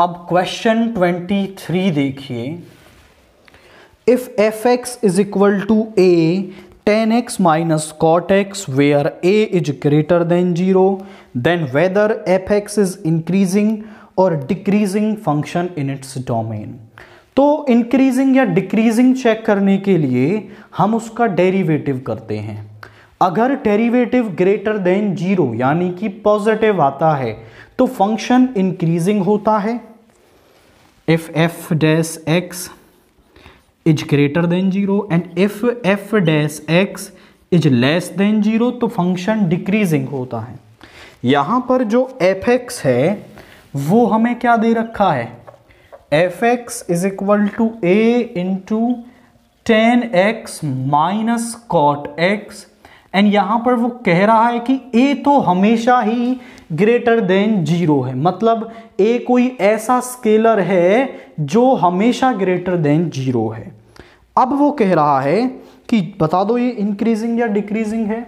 अब क्वेश्चन 23 देखिए। If F x is equal to A tan x minus cot x where a is greater than 0, then whether fx is increasing or decreasing function in its domain। तो increasing या decreasing check करने के लिए हम उसका derivative करते हैं। अगर डेरिवेटिव ग्रेटर देन 0 यानी कि पॉजिटिव आता है तो फंक्शन इंक्रीजिंग होता है। If F dash X is greater than 0 and if F dash X is less then 0 तो फंक्शन डिक्रीजिंग होता है। यहां पर जो एफ एक्स है वो हमें क्या दे रखा है, F x is equal to A into tan X minus cot X, and यहां पर वो कह रहा है कि ए तो हमेशा ही ग्रेटर देन 0 है, मतलब ए कोई ऐसा स्केलर है जो हमेशा ग्रेटर देन 0 है। अब वो कह रहा है कि बता दो ये इंक्रीजिंग या डिक्रीजिंग है।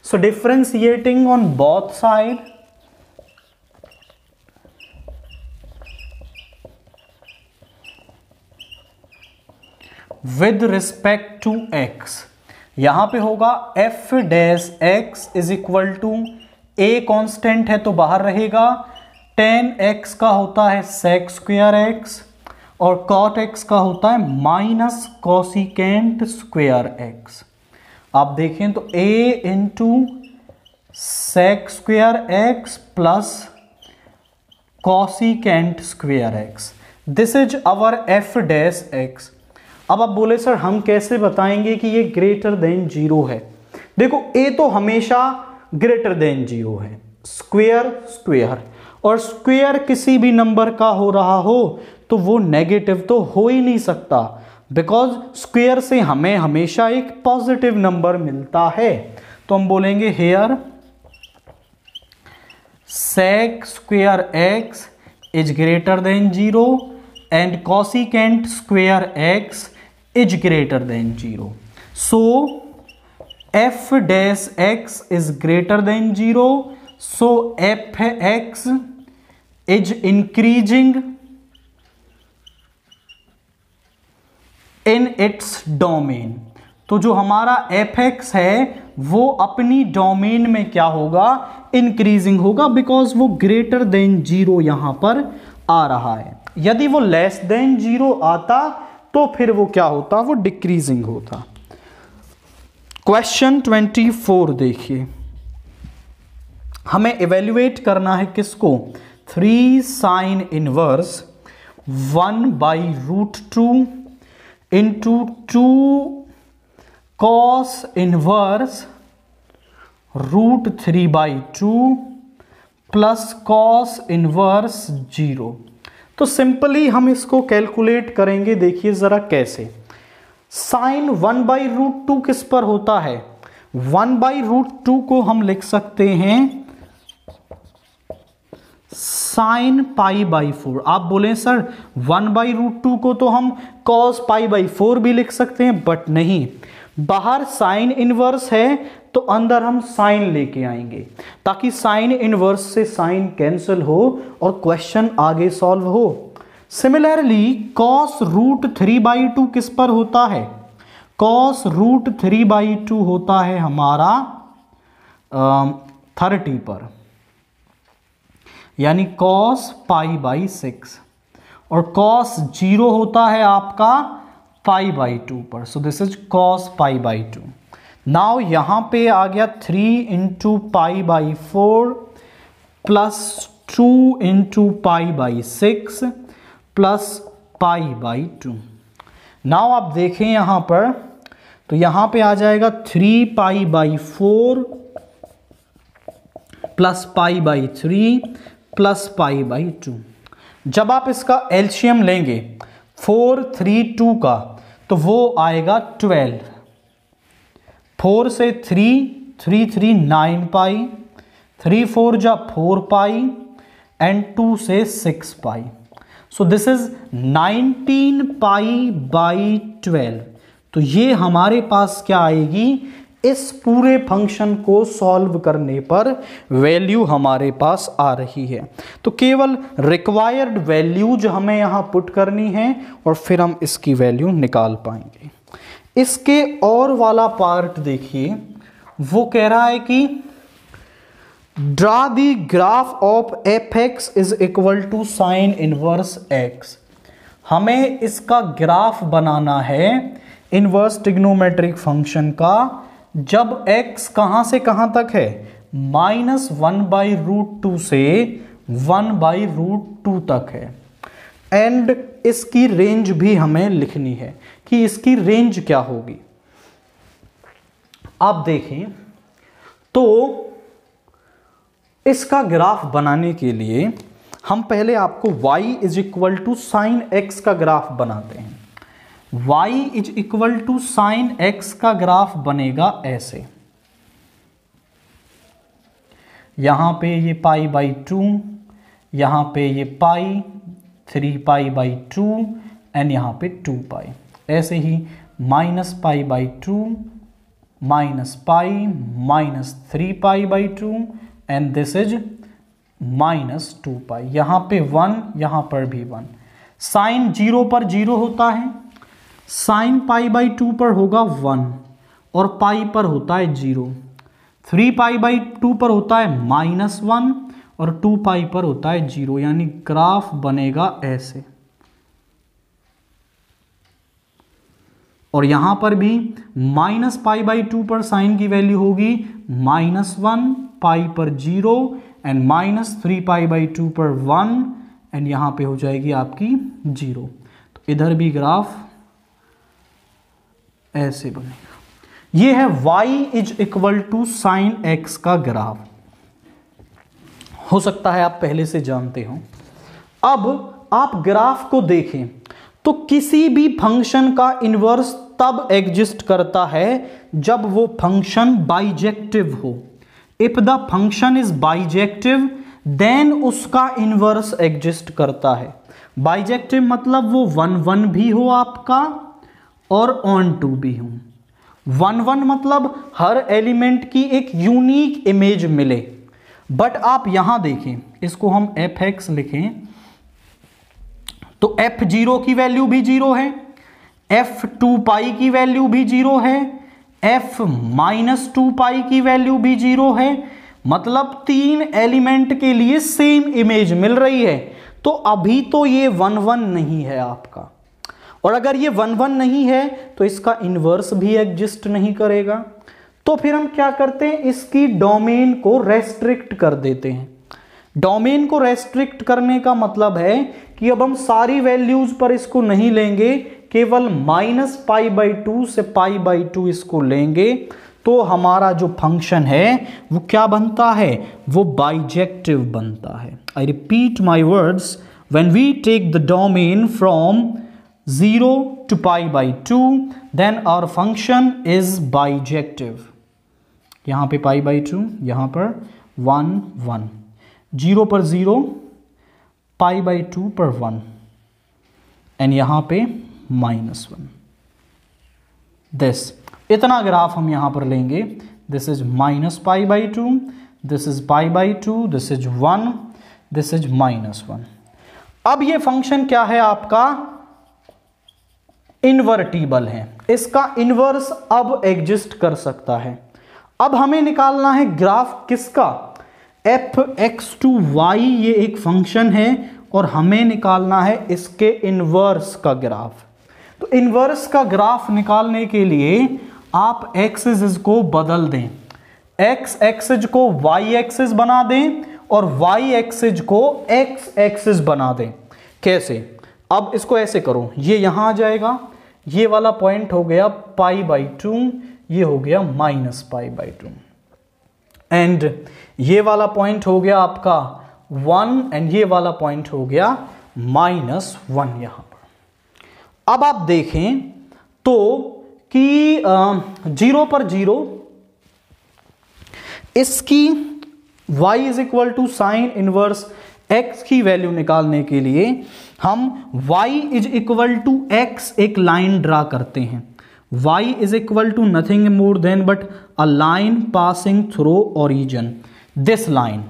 So differentiating on both side, with respect to X, यहां पे होगा F dash X is equal to A constant है तो बाहर रहेगा, टेन एक्स का होता है सेक स्क्वायर एक्स और कॉट एक्स का होता है माइनस कॉसिकेंट स्क्वायर एक्स। आप देखें तो a into sec square X plus cosecant square X, this is our F dash X. अब आप बोले सर हम कैसे बताएंगे कि ये ग्रेटर देन 0 है। देखो a तो हमेशा ग्रेटर देन 0 है, स्क्वायर स्क्वायर, और स्क्वायर किसी भी नंबर का हो रहा हो तो वो नेगेटिव तो हो ही नहीं सकता, बिकॉज स्क्वायर से हमें हमेशा एक पॉजिटिव नंबर मिलता है। तो हम बोलेंगे here sec square X is greater than 0 and cosecant square X is greater than 0। So F dash X is greater than 0, so F x is increasing in its domain. तो जो हमारा F x है वो अपनी domain में क्या होगा, increasing होगा, बिकॉज वो ग्रेटर देन 0 यहां पर आ रहा है। यदि वो लेस देन 0 आता तो फिर वो क्या होता, वो डिक्रीजिंग होता। क्वेश्चन 24 देखिए, हमें इवेल्युएट करना है किसको, 3 sine inverse 1/√2 into 2 cos inverse √3/2 plus cos inverse 0। तो सिंपली हम इसको कैलकुलेट करेंगे, देखिए जरा कैसे। साइन 1/√2 किस पर होता है, 1/√2 को हम लिख सकते हैं साइन π/4। आप बोलें सर 1/√2 को तो हम cos π/4 भी लिख सकते हैं, बट नहीं, बाहर साइन इनवर्स है तो अंदर हम साइन लेके आएंगे ताकि साइन इनवर्स से साइन कैंसिल हो और क्वेश्चन आगे सॉल्व हो। सिमिलरली cos √3/2 किस पर होता है, cos √3/2 होता है हमारा 30 पर, यानी cos π/6, और cos 0 होता है आपका π/2 पर। So this is cos π/2। Now यहां पे आ गया 3 into π/4 plus 2 into π/6 plus π/2। Now आप देखें यहां पर, तो यहां पे आ जाएगा 3 π/4 प्लस π/3 प्लस π/2। जब आप इसका एलसीएम लेंगे 4 3 2 का तो वो आएगा 12, 4 से 3 3 3 9 पाई, 3 4 जा 4 पाई एंड 2 से 6 पाई। सो दिस इज 19 π/12। तो ये हमारे पास क्या आएगी, इस पूरे फंक्शन को सॉल्व करने पर वैल्यू हमारे पास आ रही है। तो केवल रिक्वायर्ड वैल्यूज हमें यहाँ पुट करनी है और फिर हम इसकी वैल्यू निकाल पाएंगे। इसके और वाला पार्ट देखिए, वो कह रहा है कि draw the graph of f x is equal to sine inverse x. हमें इसका ग्राफ बनाना है इनवर्स ट्रिग्नोमेट्रिक फंक्शन का, जब x कहां से कहां तक है, -1/√2 से 1/√2 तक है। एंड इसकी रेंज भी हमें लिखनी है कि इसकी रेंज क्या होगी। आप देखें तो इसका ग्राफ बनाने के लिए हम पहले आपको y is equal to sine x का ग्राफ बनाते हैं। y is equal to sine x का ग्राफ बनेगा ऐसे, यहां पे ये π/2, यहां पे ये पाई 3π/2 एंड यहां पे 2π, ऐसे ही -π/2 -π -3π/2 एंड दिस इज -2π। यहां पे 1, यहां पर भी 1। साइन 0 पर 0 होता है, साइन π/2 पर होगा 1 और पाई पर होता है 0। 3π/2 पर होता है -1 और 2π पर होता है 0, यानी ग्राफ बनेगा ऐसे। और यहां पर भी -π/2 पर साइन की वैल्यू होगी -1, पाई पर 0 एंड -3π/2 पर 1 एंड यहां पे हो जाएगी आपकी 0। तो इधर भी ग्राफ ऐसे बनेगा। ये है y is equal to sine x का ग्राफ। हो सकता है आप पहले से जानते हो। अब आप ग्राफ को देखें तो किसी भी फंक्शन का इन्वर्स तब एग्जिस्ट करता है जब वो फंक्शन बाइजेक्टिव हो। If the function is bijective then उसका इन्वर्स एग्जिस्ट करता है। बाइजेक्टिव मतलब वो 1 भी हो आपका और ऑन टू भी हो। 1 मतलब हर एलिमेंट की एक यूनिक इमेज मिले। बट आप यहां देखें, इसको हम एफ एक्स लिखें तो f0 की वैल्यू भी 0 है, f2π की वैल्यू भी 0 है, f-2π की वैल्यू भी 0 है। मतलब 3 एलिमेंट के लिए सेम इमेज मिल रही है। तो अभी तो ये 1 नहीं है आपका, और अगर ये 1 नहीं है तो इसका इन्वर्स भी एग्जिस्ट नहीं करेगा। तो फिर हम क्या करते हैं, इसकी डोमेन को रेस्ट्रिक्ट कर देते हैं। डोमेन को रेस्ट्रिक्ट करने का मतलब है कि अब हम सारी वैल्यूज पर इसको नहीं लेंगे, केवल -π/2 से π/2 इसको लेंगे। तो हमारा जो फंक्शन है वो क्या बनता है, वो बाइजेक्टिव बनता है। I repeat my words, when we take the domain from 0 to π/2 then our function is bijective। यहां पे π/2, यहां पर 1 1, 0 पर 0, π/2 पर 1 एंड यहां पे -1। दिस इतना ग्राफ हम यहां पर लेंगे। This is -π/2, this is π/2, this is 1, this is -1। अब ये फंक्शन क्या है आपका, इन्वर्टिबल है। इसका इन्वर्स अब एग्जिस्ट कर सकता है। अब हमें निकालना है ग्राफ किसका, f(x)(y) ये एक फंक्शन है और हमें निकालना है इसके इन्वर्स का ग्राफ। तो इन्वर्स का ग्राफ निकालने के लिए आप एक्सिस को बदल दें, x एक्सिस को y एक्सिस बना दें और y एक्सिस को x एक्सिस बना दें। कैसे, अब इसको ऐसे करो, ये यहां आ जाएगा, ये वाला पॉइंट हो गया π/2, ये हो गया -π/2 एंड ये वाला पॉइंट हो गया आपका 1 एंड ये वाला पॉइंट हो गया -1 यहां पर। अब आप देखें तो कि 0 पर 0 इसकी y is equal to sine inverse x की वैल्यू निकालने के लिए हम y is equal to x एक लाइन ड्रा करते हैं। y is equal to nothing more than but a line passing through origin, this line।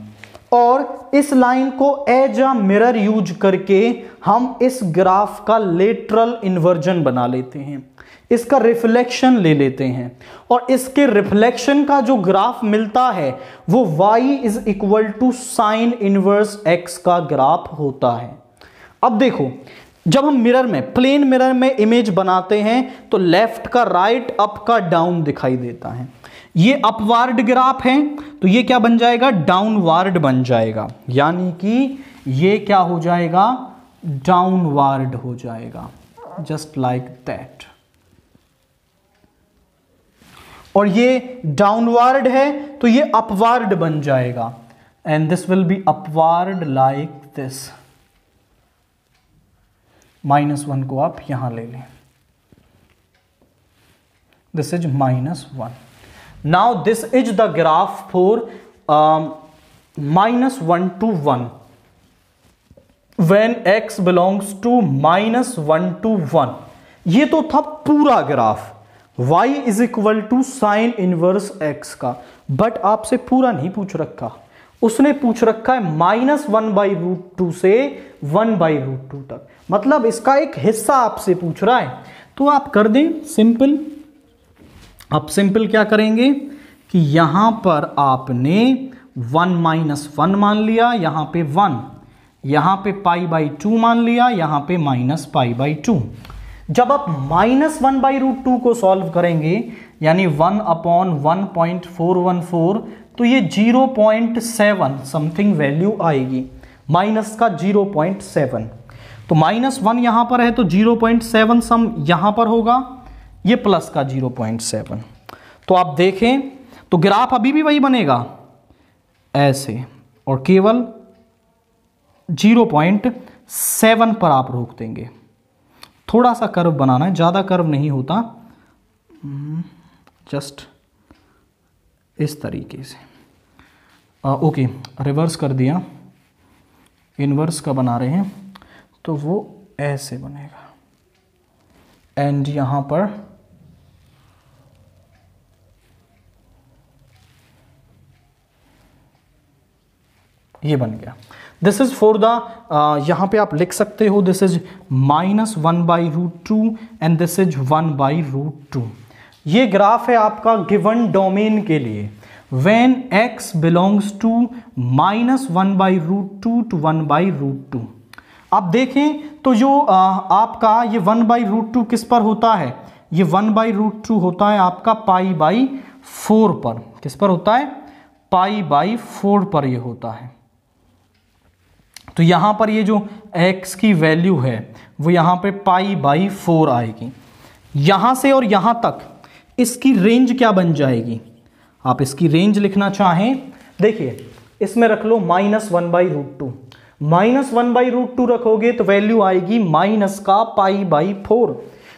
और इस लाइन को एज अ मिरर यूज करके हम इस ग्राफ का लेटरल इन्वर्जन बना लेते हैं, इसका रिफ्लेक्शन ले लेते हैं, और इसके रिफ्लेक्शन का जो ग्राफ मिलता है वो y is equal to sine inverse x का ग्राफ होता है। अब देखो, जब हम मिरर में, प्लेन मिरर में इमेज बनाते हैं तो लेफ्ट का राइट, अप का डाउन दिखाई देता है। ये अपवार्ड ग्राफ है तो ये क्या बन जाएगा, डाउनवार्ड बन जाएगा, यानी कि ये क्या हो जाएगा, डाउनवार्ड हो जाएगा, जस्ट लाइक दैट। और ये डाउनवार्ड है तो ये अपवार्ड बन जाएगा, and this will B upward like this. -1 को आप यहां ले लें, this is -1। Now this is the graph for -1 to 1 when x belongs to -1 to 1। ये तो था पूरा graph y is equal to sine inverse x का, बट आपसे पूरा नहीं पूछ रखा, उसने पूछ रखा है -1/√2 से 1/√2 तक, मतलब इसका एक हिस्सा आपसे पूछ रहा है। तो आप कर दें सिंपल। अब सिंपल क्या करेंगे कि यहां पर आपने 1 - 1 मान लिया, यहां पे 1, यहां पे π/2 मान लिया, यहां पे -π/2। जब आप -1/√2 को सॉल्व करेंगे, यानी 1/1.414, तो ये 0.7 समथिंग वैल्यू आएगी, माइनस का 0.7। तो -1 यहां पर है तो 0.7 सम यहां पर होगा, ये प्लस का 0.7। तो आप देखें तो ग्राफ अभी भी वही बनेगा ऐसे, और केवल 0.7 पर आप रोक देंगे। थोड़ा सा कर्व बनाना है, ज़्यादा कर्व नहीं होता, जस्ट इस तरीके से। ओके, रिवर्स कर दिया, इनवर्स का बना रहे हैं तो वो ऐसे बनेगा, एंड यहां पर ये बन गया। दिस इज फॉर द, यहां पे आप लिख सकते हो this is -1/√2 and this is 1/√2। ये ग्राफ है आपका गिवन डोमेन के लिए, when x belongs to -1/√2 to 1/√2। आप देखें तो जो आपका ये 1/√2 किस पर होता है, ये 1/√2 होता है आपका π/4 पर। किस पर होता है, π/4 पर ये होता है। तो यहां पर ये जो x की वैल्यू है वो यहां पे π/4 आएगी। यहां से और यहां तक इसकी रेंज क्या बन जाएगी, आप इसकी रेंज लिखना चाहें, देखिए इसमें रख लो -1/√2, -1/√2 रखोगे तो वैल्यू आएगी माइनस का π/4।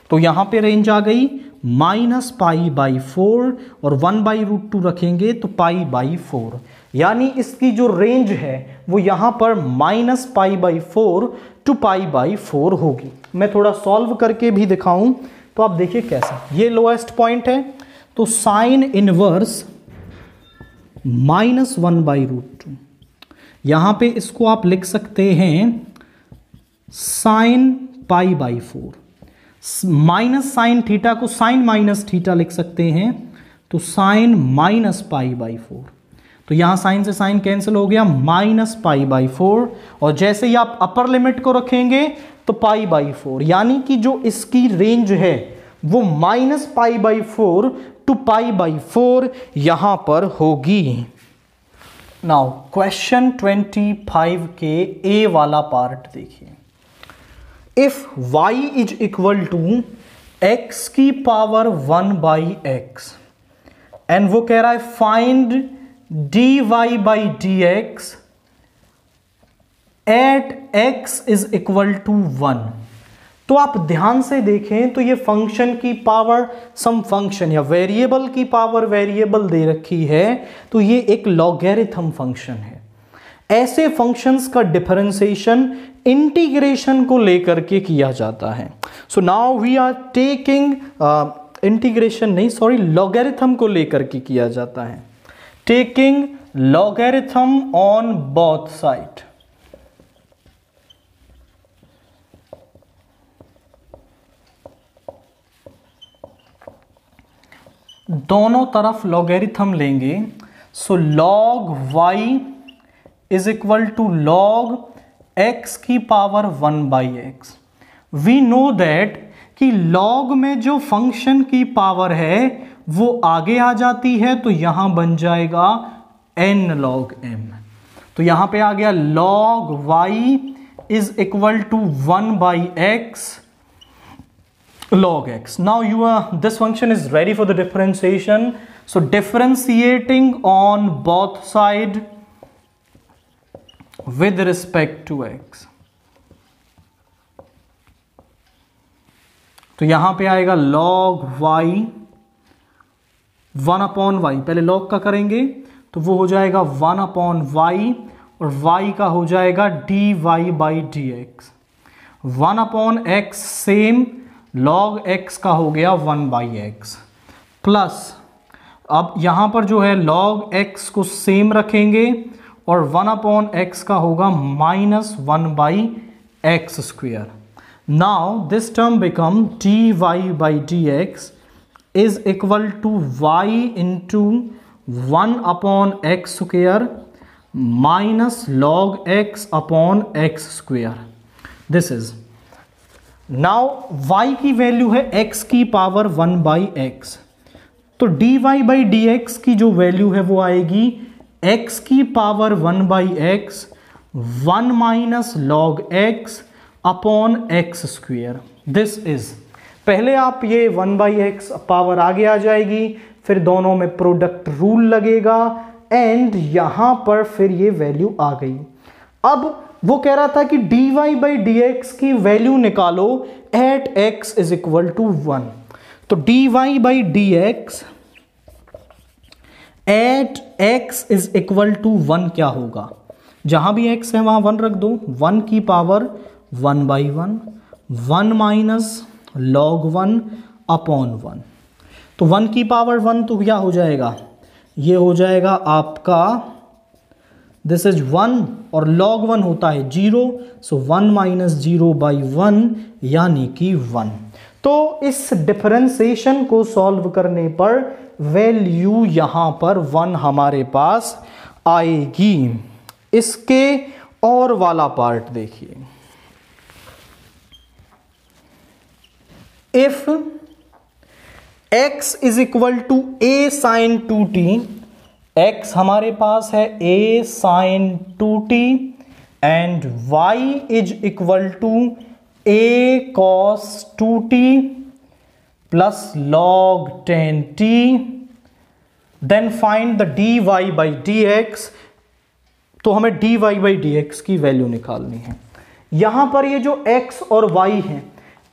तो यहां पे रेंज आ गई -π/4, और 1/√2 रखेंगे तो π/4, यानी इसकी जो रेंज है वो यहां पर -π/4 to π/4 होगी। मैं थोड़ा सॉल्व करके भी दिखाऊं तो आप देखिए कैसे, ये लोएस्ट पॉइंट है, तो साइन इनवर्स -1/√2, यहां पे इसको आप लिख सकते हैं साइन π/4, माइनस साइन थीटा को साइन माइनस थीटा लिख सकते हैं, तो साइन -π/4। तो यहां साइन से साइन कैंसिल हो गया, -π/4, और जैसे ही आप अपर लिमिट को रखेंगे तो π/4, यानी कि जो इसकी रेंज है वो -π/4 to π/4 यहां पर होगी। नाउ क्वेश्चन 25 के ए वाला पार्ट देखिए, if y is equal to x की पावर 1/x, एंड वो कह रहा है find dy/dx at x is equal to 1। तो आप ध्यान से देखें तो ये फंक्शन की पावर, सम फंक्शन या वेरिएबल की पावर वेरिएबल दे रखी है, तो ये एक लॉगरिथम फंक्शन है। ऐसे फंक्शंस का डिफरेंशिएशन इंटीग्रेशन को लेकर के किया जाता है। So now we are taking integration नहीं, सॉरी, लॉगरिथम को लेकर के किया जाता है। Taking logarithm on both side. दोनों तरफ लॉगरिथम लेंगे, so log y is equal to log x की power 1/x। We know that कि log में जो फंक्शन की पावर है वो आगे आ जाती है, तो यहां बन जाएगा n log m। तो यहां पे आ गया log y is equal to 1/x log x. Now this function is ready for the differentiation. So differentiating on both side with respect to x. तो यहां पे आएगा log y 1/y, पहले log का करेंगे तो वो हो जाएगा 1/y और y का हो जाएगा dy/dx। 1/x same, log x का हो गया 1/x प्लस, अब यहां पर जो है log x को सेम रखेंगे और 1/x का होगा -1/x²। Now this term become dy/dx is equal to y into 1/x² minus log x/x²। This is, now y की वैल्यू है x की पावर 1/x, तो dy/dx की जो वैल्यू है वो आएगी x की power 1/x 1 minus log x/x²। This is, पहले आप ये 1/x पावर आगे आ जाएगी, फिर दोनों में प्रोडक्ट रूल लगेगा एंड यहां पर फिर ये वैल्यू आ गई। अब वो कह रहा था कि dy/dx की वैल्यू निकालो at x is equal to 1। तो dy/dx at x is equal to 1 क्या होगा? जहां भी x है वहां 1 रख दो, 1 की पावर 1/1, 1 माइनस log 1/1। तो 1 की पावर 1 तो क्या हो जाएगा? ये हो जाएगा आपका, दिस इज 1 और log 1 होता है 0, सो 1 माइनस 0/1 यानी कि 1। तो इस डिफरेंशिएशन को सॉल्व करने पर वैल्यू यहां पर 1 हमारे पास आएगी। इसके और वाला पार्ट देखिए, if x is equal to a sin 2t, x हमारे पास है a sin 2t and y is equal to a cos 2t plus log 10t, then find the dy/dx। तो हमें dy/dx की वैल्यू निकालनी है। यहां पर ये जो x और y है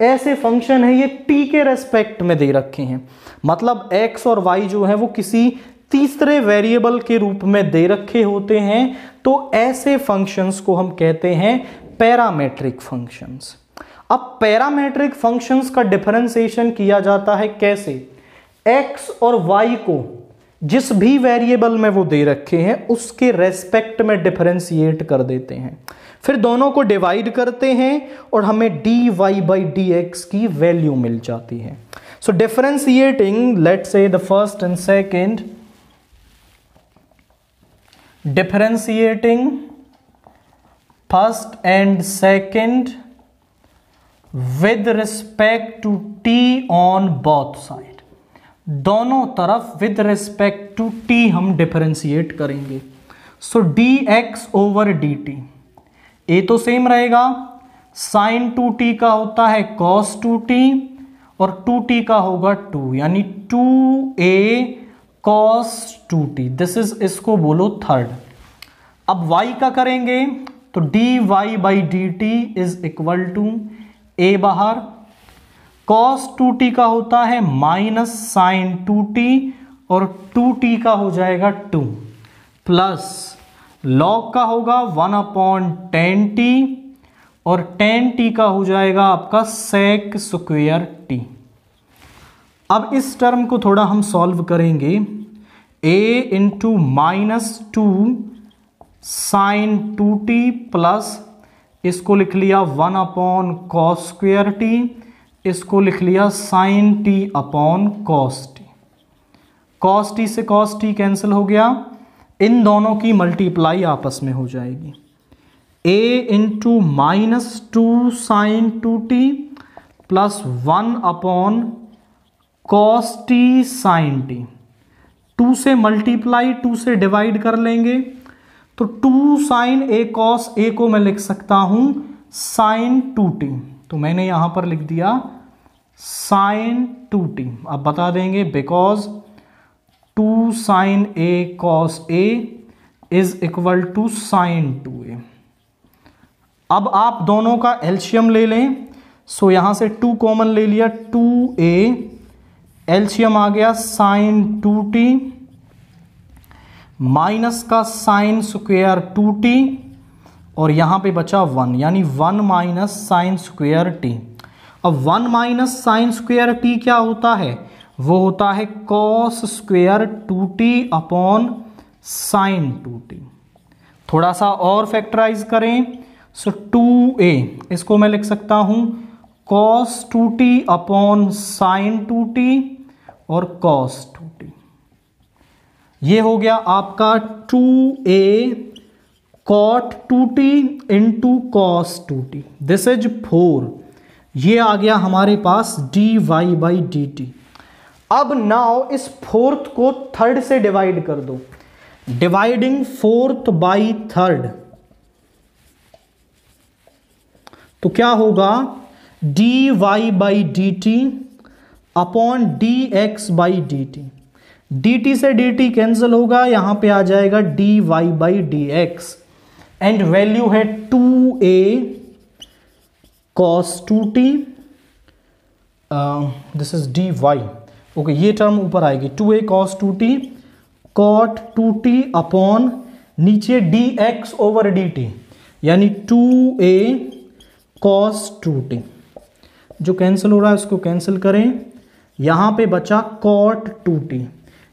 ऐसे फंक्शन है, ये t के रेस्पेक्ट में दे रखे हैं, मतलब x और y जो है वो किसी तीसरे वेरिएबल के रूप में दे रखे होते हैं, तो ऐसे फंक्शंस को हम कहते हैं पैरामेट्रिक फंक्शंस। अब पैरामेट्रिक फंक्शंस का डिफरेंशिएशन किया जाता है कैसे? x और y को जिस भी वेरिएबल में वो दे रखे हैं उसके रेस्पेक्ट में डिफरेंशिएट कर देते हैं, फिर दोनों को डिवाइड करते हैं और हमें dy/dx की वैल्यू मिल जाती है। So differentiating, let's say the first and second, differentiating first and second with respect to t on both side, दोनों तरफ विद रिस्पेक्ट टू t हम डिफरेंशिएट करेंगे। सो dx/dt, a तो सेम रहेगा, sin 2t का होता है cos 2t और 2t का होगा 2, यानी 2a cos 2t। This is, इसको बोलो थर्ड। अब y का करेंगे तो dy/dt is equal to a बाहर, cos 2t का होता है माइनस sin 2t और 2t का हो जाएगा 2 प्लस log का होगा 1/10t और 10t का हो जाएगा आपका sec² t। अब इस टर्म को थोड़ा हम सॉल्व करेंगे। a into -2 sine 2t plus इसको लिख लिया 1 अपॉन कॉस स्क्वेयर टी, इसको लिख लिया sine t upon cos t. Cos t से कॉस टी कैंसिल हो गया, इन दोनों की मल्टीप्लाई आपस में हो जाएगी। a into -2 sine 2t plus 1 upon cos t sine t. 2 से मल्टीप्लाई 2 से डिवाइड कर लेंगे तो 2 साइन a कॉस a को मैं लिख सकता हूं साइन 2t, तो मैंने यहां पर लिख दिया साइन 2t। अब बता देंगे because 2 sine a cos a is equal to sine 2a। अब आप दोनों का एलसीएम ले लें, सो यहां से 2 कॉमन ले लिया, 2a एलसीएम आ गया साइन 2t माइनस का साइन स्क्वायर 2t और यहां पे बचा 1, यानी 1 माइनस साइन स्क्वायर t। अब 1 माइनस साइन स्क्वायर t क्या होता है? वो होता है cos square 2t upon sine 2t। थोड़ा सा और फैक्टराइज करें, सो 2a इसको मैं लिख सकता हूं cos 2t upon sine 2t और कॉस 2t। ये हो गया आपका 2a cot 2t into cos 2t, this is 4। ये आ गया हमारे पास dy बाई dt। अब नाउ इस फोर्थ को थर्ड से डिवाइड कर दो, डिवाइडिंग फोर्थ बाई थर्ड, तो क्या होगा dy by dt upon dx by dt। dt से dt कैंसिल होगा, यहां पे आ जाएगा dy by dx and value है 2a cos 2t, this is dy। Okay, ये टर्म ऊपर आएगी 2a cos 2t cot 2t upon नीचे dx ओवर dt, यानी 2a cos 2t। जो कैंसिल हो रहा है उसको कैंसिल करें, यहां पे बचा cot 2t,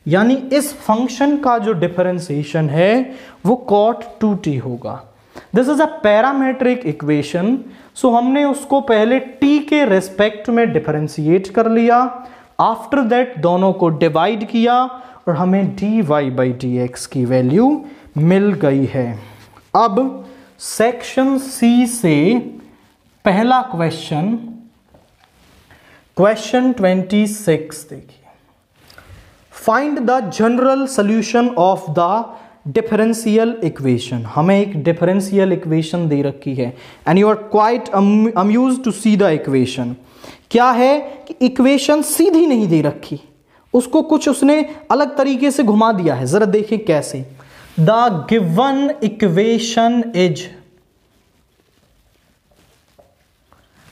यानी इस फंक्शन का जो डिफरेंशिएशन है वो cot 2t होगा। This is a parametric equation, so हमने उसको पहले t के रेस्पेक्ट में डिफरेंशिएट कर लिया, आफ्टर दैट दोनों को डिवाइड किया और हमें dy बाई dx की वैल्यू मिल गई है। अब सेक्शन C से पहला क्वेश्चन 26 देखिए। Find the general solution of the differential equation. हमें एक डिफरेंशियल इक्वेशन दे रखी है and you are quite amused to see the equation. क्या है कि इक्वेशन सीधी नहीं दे रखी, उसको कुछ उसने अलग तरीके से घुमा दिया है। जरा देखिए कैसे। द गिवन इक्वेशन इज,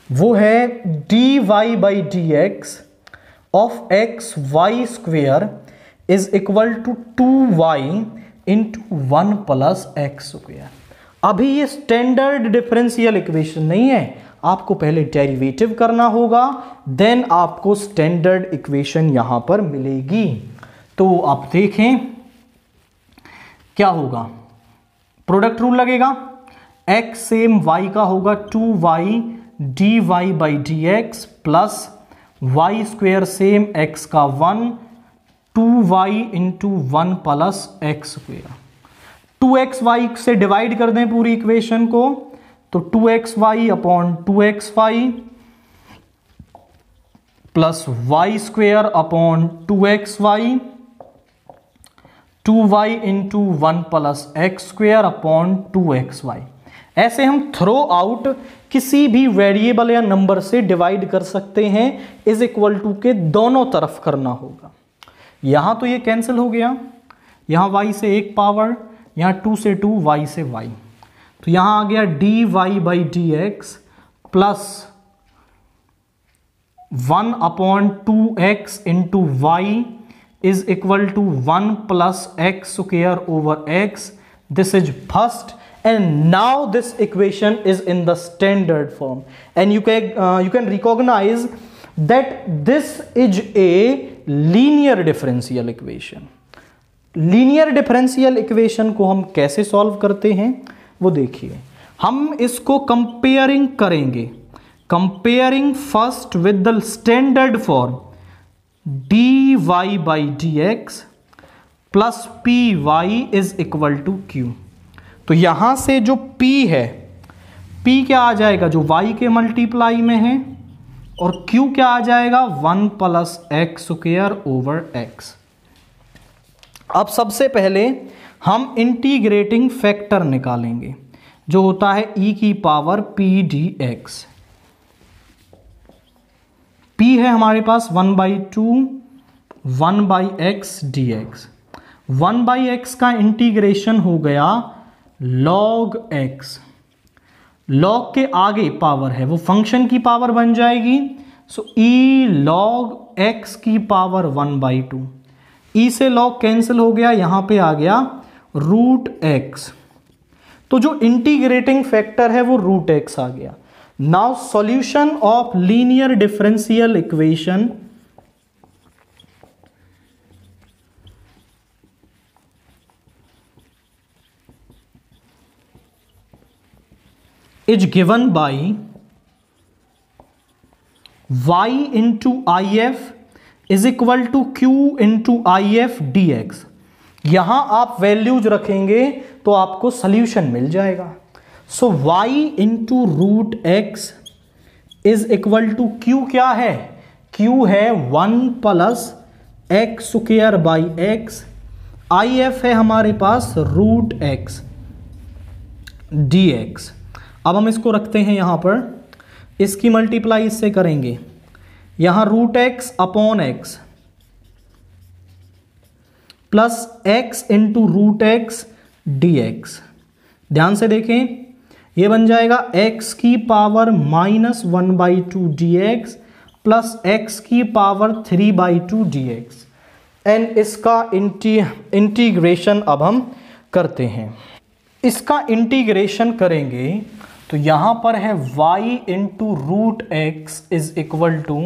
वो है dy by dx of x y square is equal to 2y into 1 plus x square. अभी ये स्टैंडर्ड डिफरेंशियल इक्वेशन नहीं है, आपको पहले डेरिवेटिव करना होगा, देन आपको स्टैंडर्ड इक्वेशन यहां पर मिलेगी। तो आप देखें क्या होगा, प्रोडक्ट रूल लगेगा, x सेम y का होगा 2y dy by dx plus y square same x का 1 2y into 1 plus x square. 2xy से डिवाइड कर दें पूरी इक्वेशन को, तो 2xy upon 2xy plus y square upon 2xy 2y into 1 plus x square upon 2xy। ऐसे हम throw out किसी भी वेरिएबल या नंबर से डिवाइड कर सकते हैं, इज इक्वल टू के दोनों तरफ करना होगा। यहां तो ये कैंसिल हो गया, यहां y से एक पावर, यहां 2 से 2 y से y, तो यहां आ गया dy by dx plus 1 upon 2x into y is equal to 1 plus x square over x। This is first and now this equation is in the standard form and you can recognize that this is a linear differential equation. Linear differential equation को हम कैसे solve करते हैं वो देखिए। हम इसको comparing करेंगे, comparing first with the standard form dy by dx plus p y is equal to q. तो यहां से जो p है, p क्या आ जाएगा जो y के मल्टीप्लाई में है, और q क्या आ जाएगा 1 plus x square over x। अब सबसे पहले हम इंटीग्रेटिंग फैक्टर निकालेंगे जो होता है e की पावर p dx। p है हमारे पास 1/2 1/x dx। 1/x का इंटीग्रेशन हो गया log x। log के आगे पावर है वो फंक्शन की पावर बन जाएगी, सो e log x की पावर 1/2। e से log कैंसिल हो गया, यहां पे आ गया √x। तो जो इंटीग्रेटिंग फैक्टर है वो √x आ गया। Now solution of linear differential equation is given by y into if is equal to q into if dx। यहां आप वैल्यूज रखेंगे तो आपको सॉल्यूशन मिल जाएगा। So y into √x is equal to q क्या है, q है 1 plus x square by x, if है हमारे पास √x dx। अब हम इसको रखते हैं यहां पर, इसकी मल्टीप्लाई इससे करेंगे, यहां √x upon x plus x into √x dx। ध्यान से देखें, ये बन जाएगा x की पावर -1/2 dx प्लस x की पावर 3/2 dx। एंड इसका इंटीग्रेशन अब हम करते हैं। इसका इंटीग्रेशन करेंगे तो यहां पर है y into √x is equal to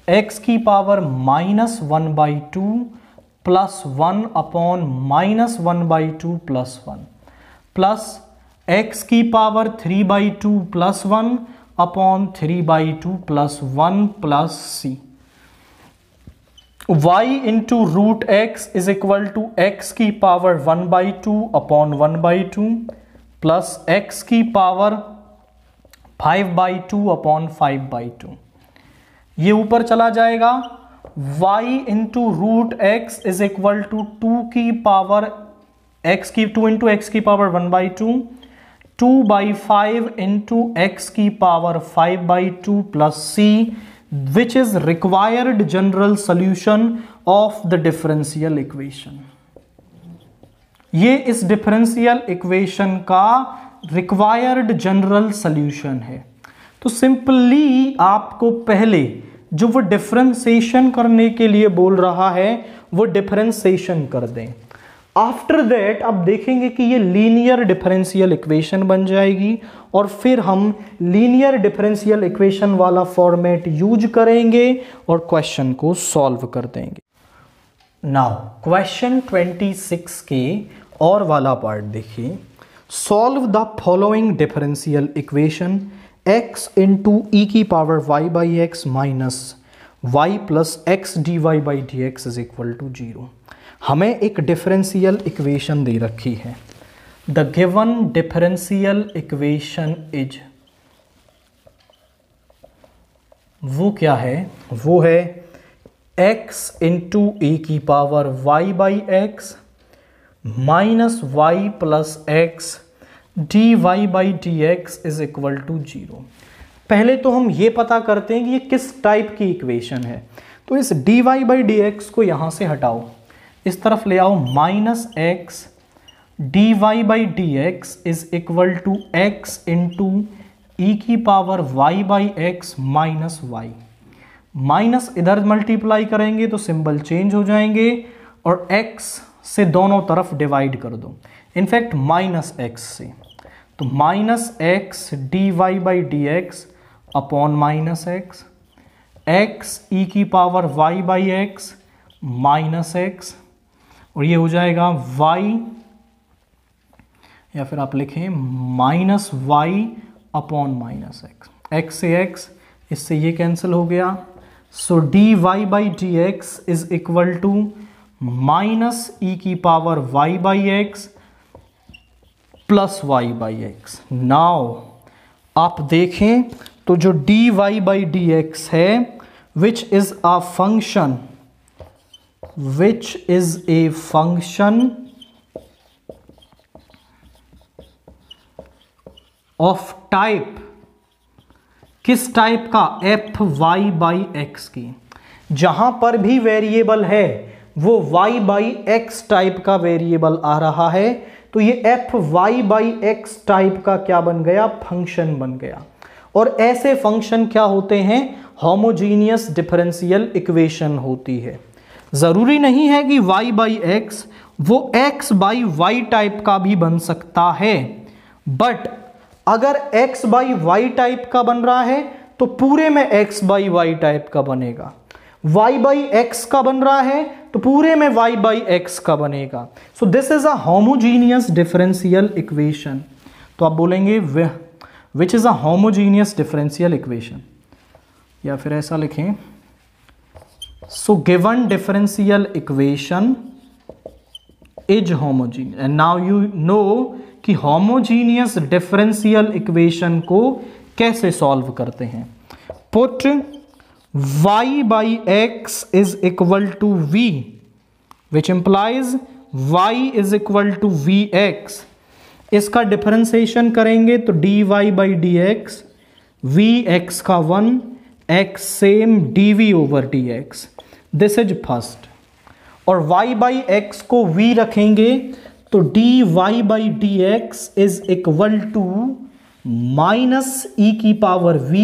x की power -1/2 plus 1 upon -1/2 plus 1 plus x की power 3/2 plus 1 upon 3/2 plus 1 plus c। y into √x is equal to x की पावर 1/2 अपॉन 1/2 प्लस x की power 5/2 upon 5/2। ये ऊपर चला जाएगा। y into √x is equal to 2 की power x की 2 into x की पावर 1/2 2/5 इंटू एक्स की power 5/2 plus c, which is required general solution of the differential equation। ये इस डिफरेंशियल इक्वेशन का रिक्वायर्ड जनरल सॉल्यूशन है। तो सिंपली आपको पहले जो वो डिफरेंशिएशन करने के लिए बोल रहा है वो डिफरेंशिएशन कर दें। आफ्टर दैट आप देखेंगे कि ये लीनियर डिफरेंशियल इक्वेशन बन जाएगी और फिर हम लीनियर डिफरेंशियल इक्वेशन वाला फॉर्मेट यूज करेंगे और क्वेश्चन को सॉल्व कर देंगे। नाउ क्वेश्चन 26 के और वाला पार्ट देखिए। Solve the following differential equation x into e की power y by x minus y plus x d y by d x is equal to 0। हमें एक डिफरेंशियल इक्वेशन दे रखी है। The given differential equation is, वो क्या है, वो है x इंटू ए की power y by x minus y plus x d y by d x is equal to 0। पहले तो हम ये पता करते हैं कि ये किस टाइप की इक्वेशन है। तो इस d y by d x को यहां से हटाओ, इस तरफ ले आओ, minus x d y by d x is equal to x into e की power y by x minus y. Minus इधर मल्टीप्लाई करेंगे तो सिंबल चेंज हो जाएंगे और x से दोनों तरफ डिवाइड कर दो, इनफैक्ट माइनस एक्स से। तो minus x d y by d x upon minus x, x e की power y by x minus x, और ये हो जाएगा वाई, या फिर आप लिखें minus y upon minus x, x से एक्स, इससे ये कैंसिल हो गया। So d y by d x is equal to minus e की power y by x plus y by x. Now आप देखें तो जो D y by d x है which is a function, of type, किस type का, f y by x की। जहां पर भी वेरिएबल है वो वाई बाई एक्स टाइप का वेरिएबल आ रहा है, तो ये f y by x type का क्या बन गया, फंक्शन बन गया। और ऐसे फंक्शन क्या होते हैं, होमोजीनियस डिफरेंशियल इक्वेशन होती है। जरूरी नहीं है कि y बाई एक्स वो x बाई वाई टाइप का भी बन सकता है, बट अगर x बाई वाई टाइप का बन रहा है तो पूरे में x बाई वाई टाइप का बनेगा, y बाई एक्स का बन रहा है तो पूरे में y बाई एक्स का बनेगा। सो this is a homogeneous differential equation. तो आप बोलेंगे विच is a homogeneous differential equation, या फिर ऐसा लिखें, so given differential equation is homogeneous, and now you know कि homogeneous differential equation को कैसे solve करते हैं। put y by x is equal to v, which implies y is equal to vx। इसका डिफरेंशिएशन करेंगे तो dy by dx, vx का 1, x same dv over dx, this is first. और y by x को v रखेंगे तो dy by d x is equal to minus e की power v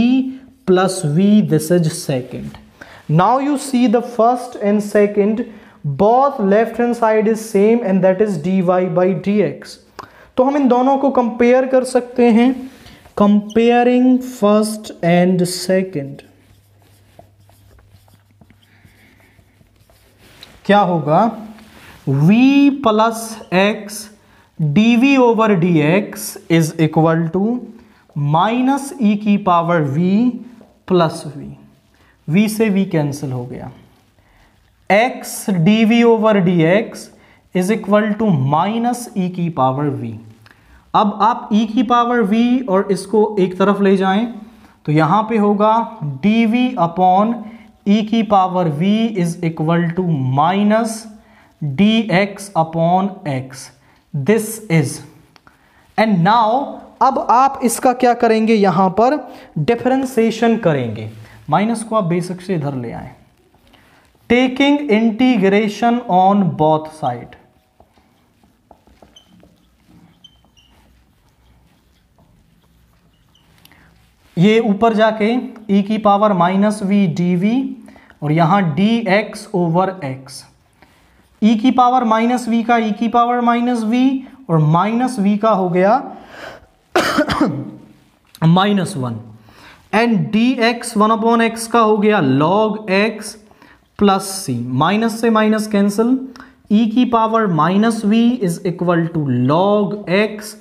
plus v, this is second. Now you see the first and second, both left hand side is same and that is dy by d x. तो हम इन दोनों को compare कर सकते हैं, comparing first and second. क्या होगा, v plus x d v over d x is equal to minus e की पावर v प्लस v से v कैंसिल हो गया, x d v over d x is equal to minus e की power v। अब आप e की power v और इसको एक तरफ ले जाएं तो यहां पे होगा dv अपॉन e की power v is equal to minus dx upon x, this is. And now अब आप इसका क्या करेंगे, यहां पर डिफरेंशिएशन करेंगे। माइनस को आप बेशक से इधर ले आए, taking integration on both side. ये ऊपर जाके e की power minus v d v और यहां d x over x, e की पावर माइनस वी का e की पावर माइनस वी और माइनस वी का हो गया minus one, and d x one upon x का हो गया log x plus c, minus से माइनस कैंसिल, e की power minus v is equal to log x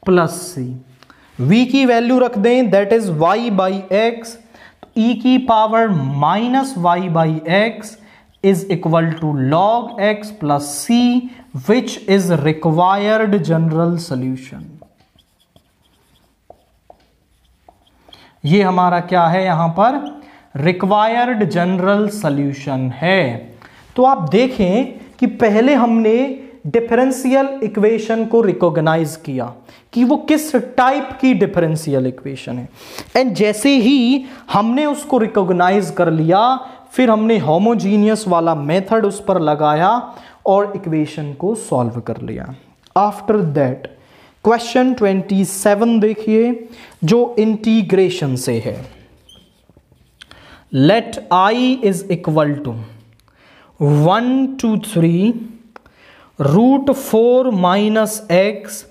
plus c. v की वैल्यू रख दें, that is y by x, तो e की power minus y by x is equal to log x plus c, which is required general solution. ये हमारा क्या है, यहां पर रिक्वायर्ड जनरल सोल्यूशन है। तो आप देखें कि पहले हमने डिफरेंशियल इक्वेशन को रिकॉग्नाइज किया कि वो किस टाइप की डिफरेंशियल इक्वेशन है, एंड जैसे ही हमने उसको रिकॉग्नाइज कर लिया फिर हमने होमोजीनियस वाला मेथड उस पर लगाया और इक्वेशन को सॉल्व कर लिया। आफ्टर दैट क्वेश्चन 27 देखिए जो इंटीग्रेशन से है। Let i is equal to 1 to 3 root 4 minus x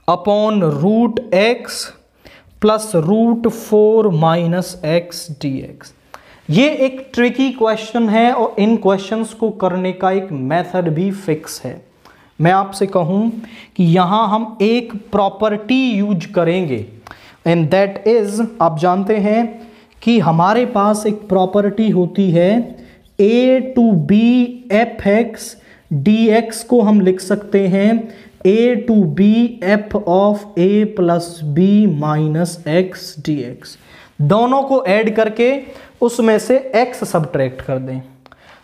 upon root x plus root 4 minus x d x. ये एक ट्रिकी क्वेश्चन है और इन क्वेश्चंस को करने का एक मेथड भी फिक्स है। मैं आपसे कहूं कि यहां हम एक प्रॉपर्टी यूज करेंगे एंड दैट इज, आप जानते हैं कि हमारे पास एक प्रॉपर्टी होती है a to b f(x) dx को हम लिख सकते हैं a to b f of a plus b minus x dx। दोनों को ऐड करके उसमें से x सब्ट्रैक्ट कर दें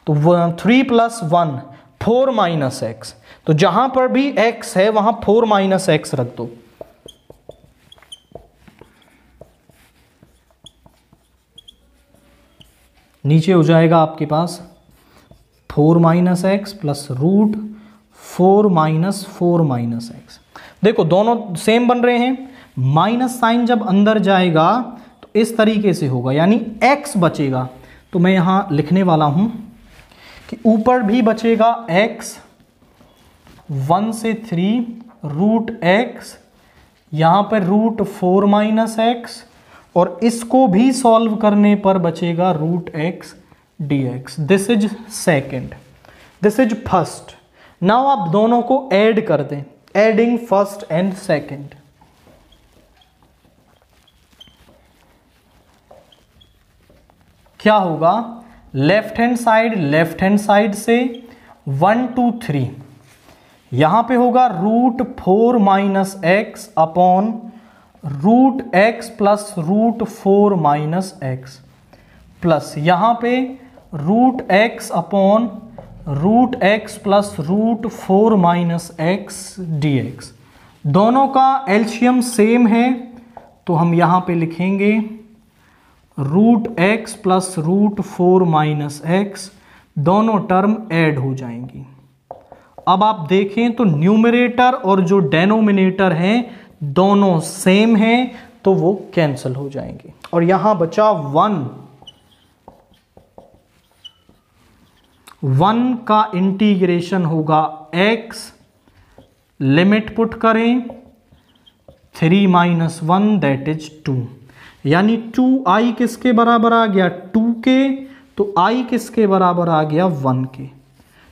तो 3 + 1 4 माइनस x। तो जहां पर भी x है वहां 4 माइनस x रख दो। नीचे हो जाएगा आपके पास 4 minus x plus root 4 minus 4 minus x. देखो दोनों सेम बन रहे हैं, माइनस साइन जब अंदर जाएगा तो इस तरीके से होगा, यानी x बचेगा। तो मैं यहां लिखने वाला हूं कि ऊपर भी बचेगा x 1 से 3 रूट x, यहां पर रूट 4 माइनस एक्स, और इसको भी सॉल्व करने पर बचेगा root x dx। This is second, this is first. Now आप दोनों को ऐड कर दें, एडिंग फर्स्ट एंड सेकेंड। क्या होगा, लेफ्ट हैंड साइड से 1 2 3, यहां पे होगा root 4 minus x upon root x plus root 4 minus x, plus यहां पे root x upon root x plus root 4 minus x dx। दोनों का एलसीएम सेम है तो हम यहां पे लिखेंगे root x plus root 4 minus x, दोनों टर्म ऐड हो जाएंगी। अब आप देखें तो न्यूमरेटर और जो डेनोमिनेटर हैं दोनों सेम हैं तो वो कैंसिल हो जाएंगे और यहां बचा 1 का इंटीग्रेशन होगा x, लिमिट पुट करें 3 माइनस 1 दैट इज 2, यानी 2i किसके बराबर आ गया 2 के, तो i किसके बराबर आ गया 1 के।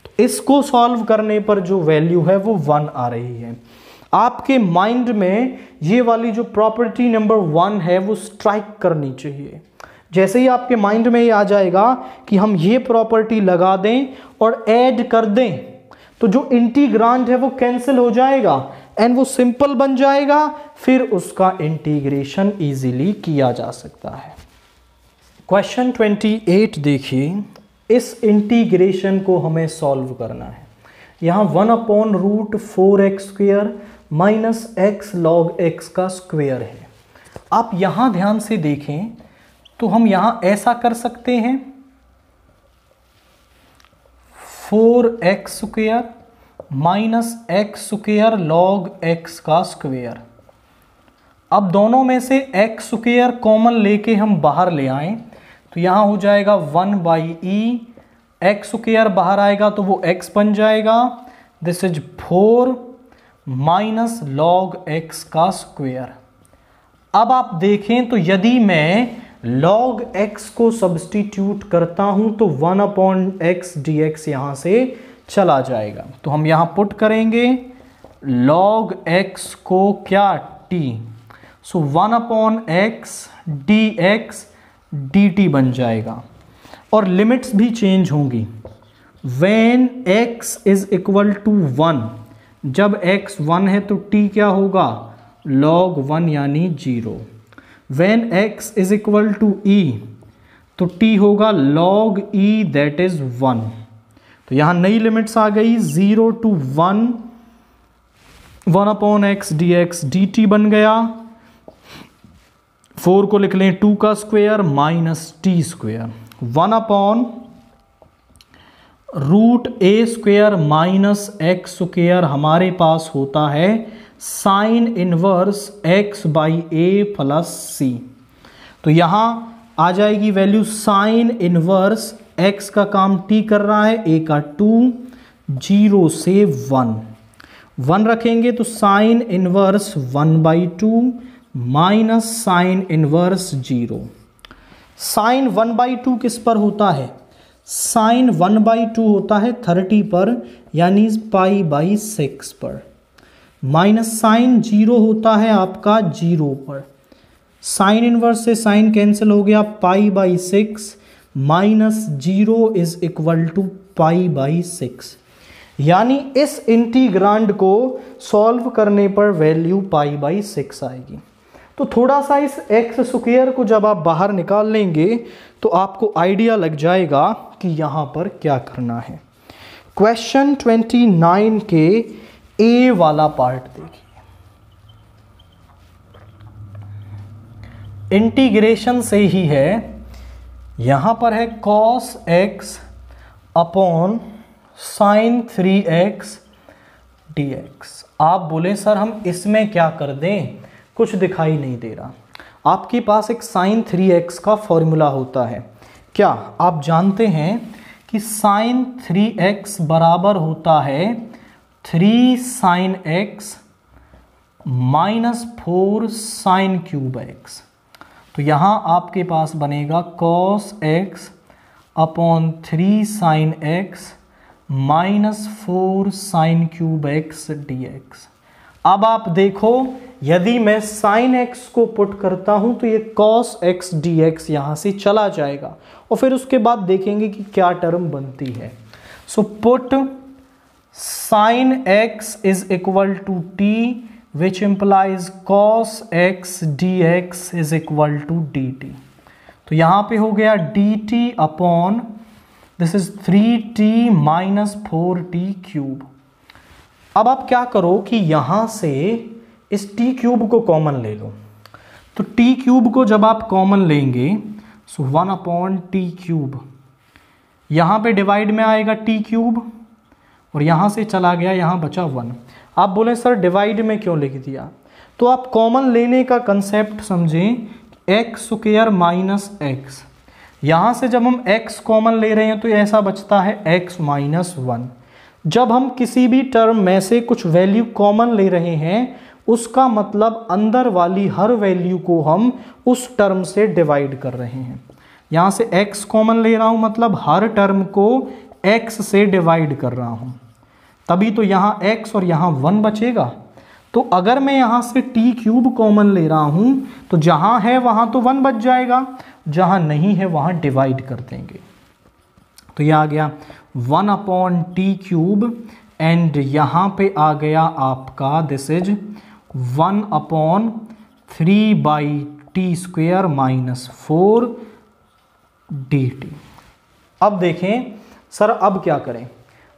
तो इसको सॉल्व करने पर जो वैल्यू है वो 1 आ रही है। आपके माइंड में ये वाली जो प्रॉपर्टी नंबर 1 है वो स्ट्राइक करनी चाहिए। जैसे ही आपके माइंड में ये आ जाएगा कि हम ये प्रॉपर्टी लगा दें और ऐड कर दें तो जो इंटीग्रांड है वो कैंसिल हो जाएगा एंड वो सिंपल बन जाएगा, फिर उसका इंटीग्रेशन इजीली किया जा सकता है। क्वेश्चन 28 देखिए, इस इंटीग्रेशन को हमें सॉल्व करना है। यहां 1/√4x² minus x log x का स्क्वायर है। आप यहां ध्यान से देखें तो हम यहां ऐसा कर सकते हैं 4x² minus x² log x का स्क्वायर। अब दोनों में से x² कॉमन लेके हम बाहर ले आएं तो यहां हो जाएगा 1/e, x² बाहर आएगा तो वो x बन जाएगा, this is 4 minus log x का स्क्वायर। अब आप देखें तो यदि मैं log x को सब्स्टिट्यूट करता हूं तो 1/x dx यहां से चला जाएगा, तो हम यहां पुट करेंगे log x को क्या t, सो 1/x dx dt बन जाएगा और लिमिट्स भी चेंज होंगी। when x is equal to 1, जब x 1 है तो t क्या होगा log 1 यानी 0। when x is equal to e तो t होगा log e दैट इज 1। तो यहां नई लिमिट्स आ गई 0 to 1, 1/x dx dt बन गया। 4 को लिख लें 2 का square minus t square, 1/√a² minus x² हमारे पास होता है sine inverse x/a plus c। तो यहां आ जाएगी वैल्यू साइन इनवर्स x का काम t कर रहा है, a का 2, 0 से 1 रखेंगे तो sine inverse 1/2 minus sine inverse 0। Sine 1/2 किस पर होता है? साइन 1/2 होता है 30 पर, यानी π/6 पर। माइनस साइन 0 होता है आपका 0 पर। साइन इनवर्स से साइन कैंसिल हो गया, π/6 माइनस 0 इज इक्वल टू π/6। यानी इस इंटीग्रांड को सॉल्व करने पर वैल्यू π/6 आएगी। तो थोड़ा सा इस एक्स स्क्वायर को जब आप बाहर निकाल लेंगे तो आपको आइडिया लग जाएगा कि यहाँ पर क्या करना है। क्वेश्चन 29 के ए वाला पार्ट देखिए। इंटीग्रेशन से ही है, यहाँ पर है cos x upon sine 3x dx। आप बोले सर हम इसमें क्या कर दें, कुछ दिखाई नहीं दे रहा। आपके पास एक साइन 3x का फॉर्मूला होता है। क्या आप जानते हैं कि साइन 3x बराबर होता है 3 sine x minus 4 sine cube x। तो यहाँ आपके पास बनेगा cos x अपॉन 3 sine x minus 4 sine cube x dx। अब आप देखो, यदि मैं साइन x को पुट करता हूं तो ये cos x dx यहां से चला जाएगा और फिर उसके बाद देखेंगे कि क्या टर्म बनती है। So put sine x is equal to t which implies cos x dx is equal to dt। तो यहां पे हो गया dt अपॉन this is 3t minus 4t cube. अब आप क्या करो कि यहां से इस t क्यूब को कॉमन ले लो। तो t क्यूब को जब आप कॉमन लेंगे सो 1 अपॉन t क्यूब, यहां पे डिवाइड में आएगा t क्यूब और यहां से चला गया, यहां बचा 1। आप बोले सर डिवाइड में क्यों लिख दिया? तो आप कॉमन लेने का कंसेप्ट समझें, एक्स स्क्वायर माइनस एक्स। यहां से जब हम x कॉमन ले रहे हैं तो ऐसा बचता है x माइनस 1। जब हम किसी भी टर्म में से कुछ वैल्यू कॉमन ले रहे हैं उसका मतलब अंदर वाली हर वैल्यू को हम उस टर्म से डिवाइड कर रहे हैं। यहाँ से x कॉमन ले रहा हूँ मतलब हर टर्म को x से डिवाइड कर रहा हूँ, तभी तो यहाँ x और यहाँ 1 बचेगा। तो अगर मैं यहाँ से t क्यूब कॉमन ले रहा हूँ तो जहाँ है वहाँ तो 1 बच जाएगा, जहाँ नहीं है वहाँ डिवाइड कर देंगे। तो यह आ गया 1 अपॉन टी क्यूब एंड यहाँ पे आ गया आपका this is 1 upon 3/t² minus 4 dt। अब देखें सर अब क्या करें।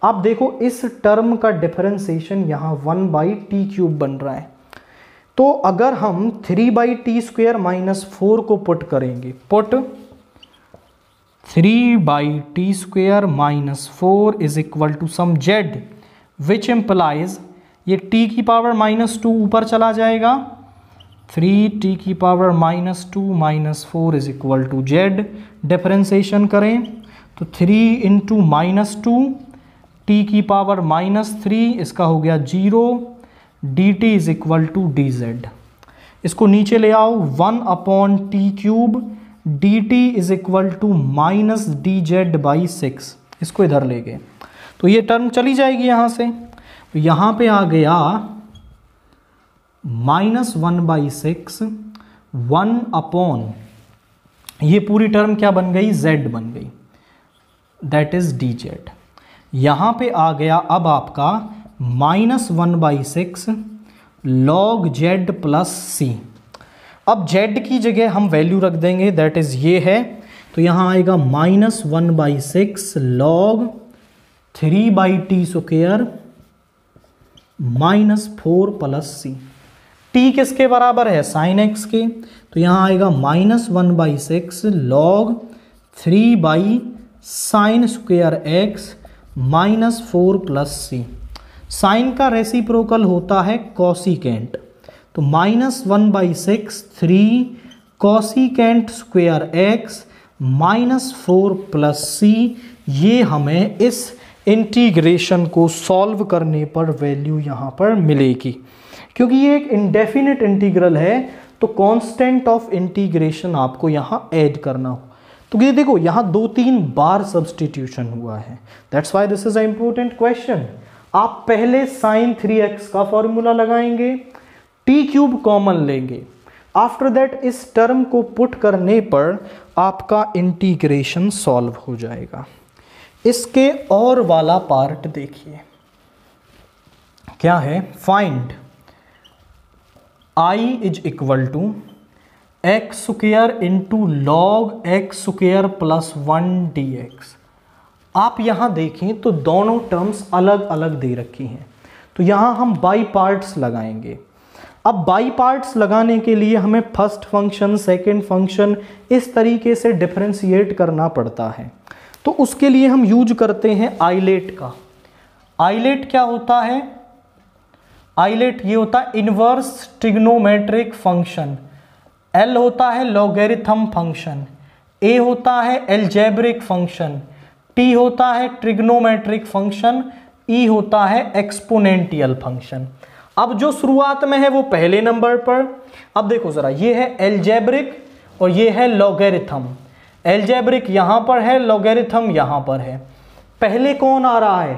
आप देखो इस टर्म का डिफरेंशिएशन यहाँ 1/t³ बन रहा है। तो अगर हम 3/t² माइनस 4 को पुट करेंगे, put 3/t² minus 4 is equal to some z which implies ये t की पावर माइनस 2 ऊपर चला जाएगा, 3t की power minus 2 minus 4 is equal to z। Differentiation करें तो 3 इंटू माइनस 2 t की पावर माइनस 3, इसका हो गया 0, dt is equal to dz। इसको नीचे ले आओ, 1 upon t cube dt is equal to minus dz/6। इसको इधर ले गए तो ये टर्म चली जाएगी यहाँ से। तो यहाँ पे आ गया माइनस 1/6 1 अपॉन ये पूरी टर्म क्या बन गई, z बन गई, दैट इज dz। यहाँ पे आ गया अब आपका minus 1/6 log z plus c। अब z की जगह हम वैल्यू रख देंगे, दैट इज ये है। तो यहाँ आएगा minus 1/6 log 3/t² minus 4 plus c। t किसके बराबर है, साइन x के। तो यहाँ आएगा minus 1/6 log 3/sin² x minus 4 plus c। Sine का रेसिप्रोकल होता है कॉसिकेंट, तो minus 1/6 3 cosecant square x minus 4 plus c। ये हमें इस इंटीग्रेशन को सॉल्व करने पर वैल्यू यहाँ पर मिलेगी। क्योंकि ये एक इंडेफिनिट इंटीग्रल है तो कांस्टेंट ऑफ इंटीग्रेशन आपको यहाँ ऐड करना हो। तो ये देखो यहाँ 2-3 बार सब्सटीट्यूशन हुआ है, that's why this is a important question. आप पहले sin 3x का फॉर्मूला लगाएंगे, t³ कॉमन लेंगे, आफ्टर दैट इस टर्म को पुट करने पर आपका इंटीग्रेशन सॉल्व हो जाएगा। इसके और वाला पार्ट देखिए क्या है, find I is equal to x square into log x square plus 1 dx। आप यहां देखें तो दोनों टर्म्स अलग अलग दे रखी हैं, तो यहां हम बाई पार्ट्स लगाएंगे। अब बाई पार्ट्स लगाने के लिए हमें फर्स्ट फंक्शन सेकंड फंक्शन इस तरीके से डिफरेंशिएट करना पड़ता है, तो उसके लिए हम यूज करते हैं आइलेट का। आइलेट क्या होता है, आइलेट ये होता है इनवर्स ट्रिग्नोमेट्रिक फंक्शन, एल होता है लॉगरिथम फंक्शन, ए होता है एल्जेब्रिक फंक्शन, टी होता है ट्रिग्नोमेट्रिक फंक्शन, ई होता है एक्सपोनेंशियल फंक्शन। अब जो शुरुआत में है वो पहले नंबर पर, अब देखो जरा, ये है एल्जेब्रिक और ये है लॉगरिथम। एल्जेब्रिक यहां पर है, लॉगरिथम यहां पर है। पहले कौन आ रहा है,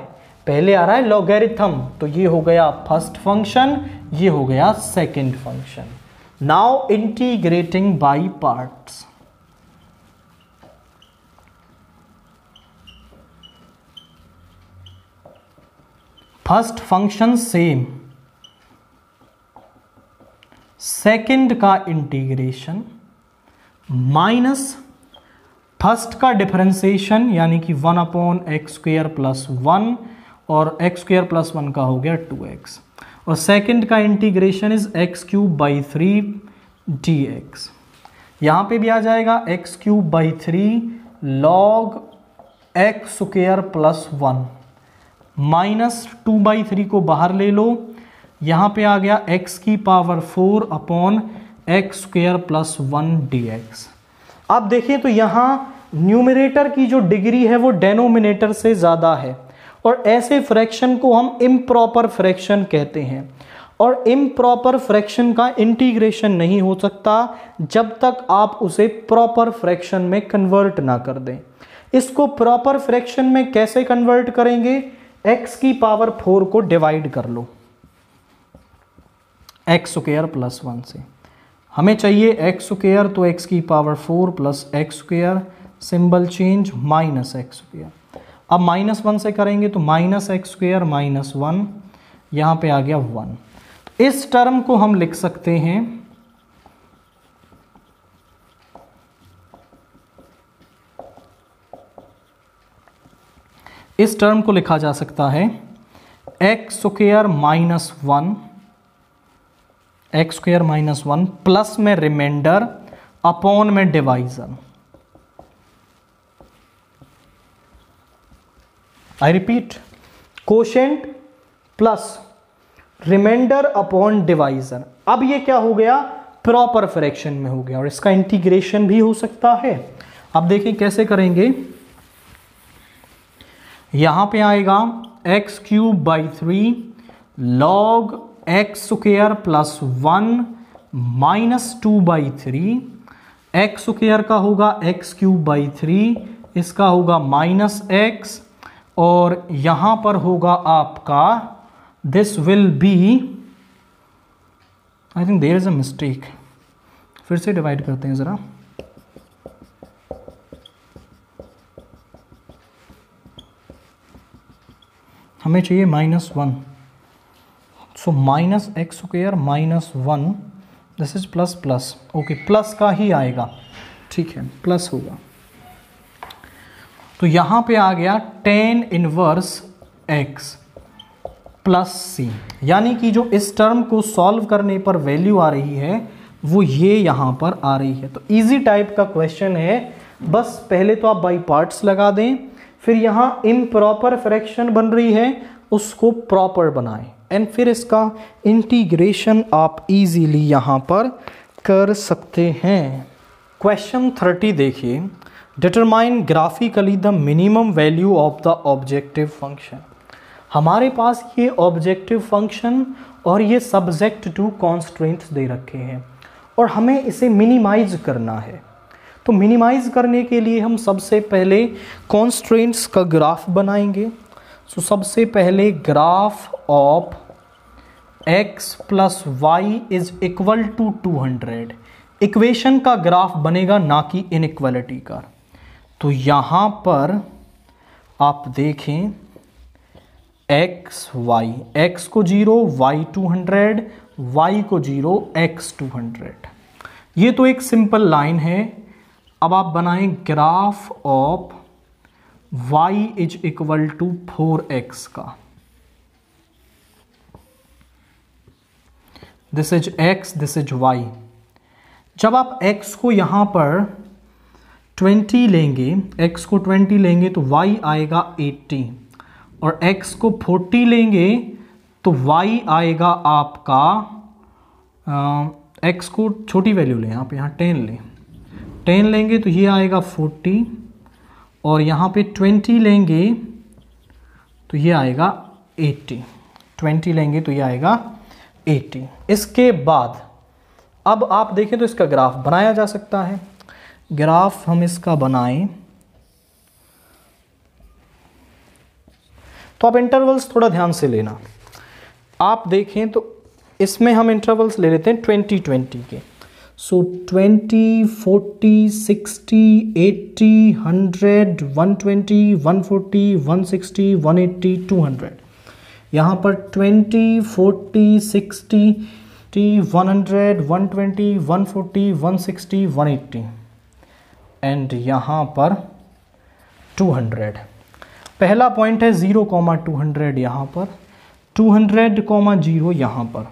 पहले आ रहा है लॉगरिथम, तो ये हो गया फर्स्ट फंक्शन, ये हो गया second function. Now integrating by parts. First function same, second का इंटीग्रेशन माइनस फर्स्ट का डिफरेंशिएशन यानी कि 1/x² प्लस 1 और x²+1 का हो गया 2x, और सेकंड का इंटीग्रेशन इज x³ 3 dx। यहाँ पे भी आ जाएगा x³ 3 log x²+1 माइनस 2/3 को बाहर ले लो, यहाँ पे आ गया x⁴ अपॉन x²+1 dx। आप देखें तो यहाँ न्यूमरेटर की जो डिग्री है वो डेनोमिनेटर से ज़्यादा है, और ऐसे फ्रैक्शन को हम इम्प्रॉपर फ्रैक्शन कहते हैं। और इम्प्रॉपर फ्रैक्शन का इंटीग्रेशन नहीं हो सकता जब तक आप उसे प्रॉपर फ्रैक्शन में कन्वर्ट ना कर दें। इसको प्रॉपर फ्रैक्शन में कैसे कन्वर्ट करेंगे, x⁴ को डिवाइड कर लो x²+1 से। हमें चाहिए x², तो x⁴ plus x², symbol change minus x²। अब -1 से करेंगे तो -x² माइनस 1, यहाँ पे आ गया 1। तो इस टर्म को हम लिख सकते हैं इस टर्म को लिखा जा सकता है x² माइनस 1 प्लस में रिमाइंडर अपॉन में divisor. I repeat, quotient plus remainder upon divisor. अब ये क्या हो गया, प्रॉपर फ्रैक्शन में हो गया, और इसका इंटीग्रेशन भी हो सकता है। अब देखिए कैसे करेंगे, यहां पे आएगा x³ 3 log x²+1 minus 2/3, x² का होगा x³ 3, इसका होगा माइनस x, और यहां पर होगा आपका this will be, I think there is a mistake, फिर से डिवाइड करते हैं जरा। हमें चाहिए -1, so -x² minus 1, this is plus, okay, plus का ही आएगा, ठीक है, प्लस होगा। तो यहां पे आ गया tan inverse x plus c, यानी कि जो इस टर्म को सॉल्व करने पर वैल्यू आ रही है वो ये यहां पर आ रही है। तो इजी टाइप का क्वेश्चन है, बस पहले तो आप बाई पार्ट्स लगा दें, फिर यहां इम्प्रॉपर फ्रैक्शन बन रही है उसको प्रॉपर बनाएं, एंड फिर इसका इंटीग्रेशन आप इजीली यहां पर कर सकते हैं। क्वेश्चन 30 देखिए, determine graphically the minimum value of the objective function. हमारे पास ये ऑब्जेक्टिव फंक्शन और ये सब्जेक्ट टू कॉन्स्ट्रेंट्स दे रखे हैं, और हमें इसे मिनिमाइज करना है। तो मिनिमाइज करने के लिए हम सबसे पहले कॉन्स्ट्रेंट्स का ग्राफ बनाएंगे। सो सबसे पहले graph of x plus y is equal to 200, equation का ग्राफ बनेगा, ना कि इनइक्वालिटी का। तो यहाँ पर आप देखें x y, x को 0, y 200, y को 0, x 200। ये तो एक सिंपल लाइन है। अब आप बनाएं graph of y is equal to 4x का। This is x, this is y। जब आप x को यहां पर 20 लेंगे, x को 20 लेंगे तो y आएगा 80, और x को 40 लेंगे तो y आएगा आपका x को छोटी वैल्यू लें, आप यहाँ 10 लें, 10 लेंगे तो ये आएगा 40, और यहाँ पे 20 लेंगे तो ये आएगा 80, 20 लेंगे तो ये आएगा 80। इसके बाद अब आप देखें तो इसका ग्राफ बनाया जा सकता है। ग्राफ हम इसका बनाएं तो आप इंटरवल्स थोड़ा ध्यान से लेना। आप देखें तो इसमें हम इंटरवल्स ले लेते हैं 20-20 के। सो 20, 40, 60, 80, 100, 120, 140, 160, 180, 200। यहाँ पर 20, 40, 60, 100, 120, 140, 160, 180 एंड यहाँ पर 200। पहला पॉइंट है 0,200 यहाँ पर, 200,0 यहाँ पर।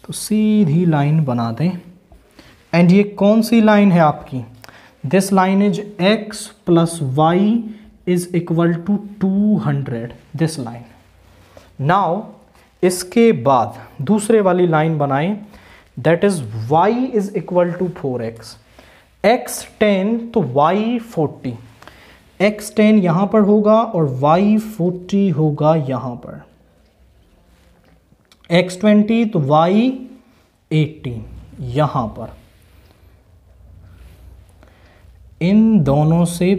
तो सीधी लाइन बना दें। एंड ये कौन सी लाइन है आपकी? This line is x plus y is equal to 200, this line. Now इसके बाद दूसरे वाली लाइन बनाएं, that is y is equal to 4x, x 10 तो y 40, x 10 यहां पर होगा और y 40 होगा यहां पर, x 20 तो y 80 यहां पर। इन दोनों से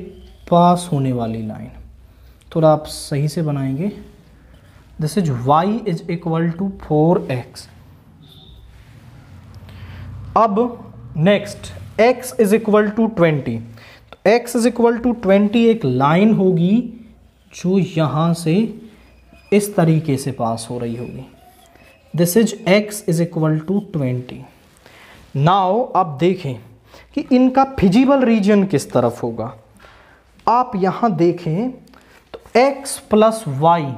पास होने वाली लाइन थोड़ा आप सही से बनाएंगे। This is y is equal to 4x। अब next x is equal to 20, तो x इज इक्वल टू 20 एक लाइन होगी जो यहां से इस तरीके से पास हो रही होगी। This is x is equal to 20। Now आप देखें कि इनका फिजिबल रीजन किस तरफ होगा। आप यहां देखें तो x plus y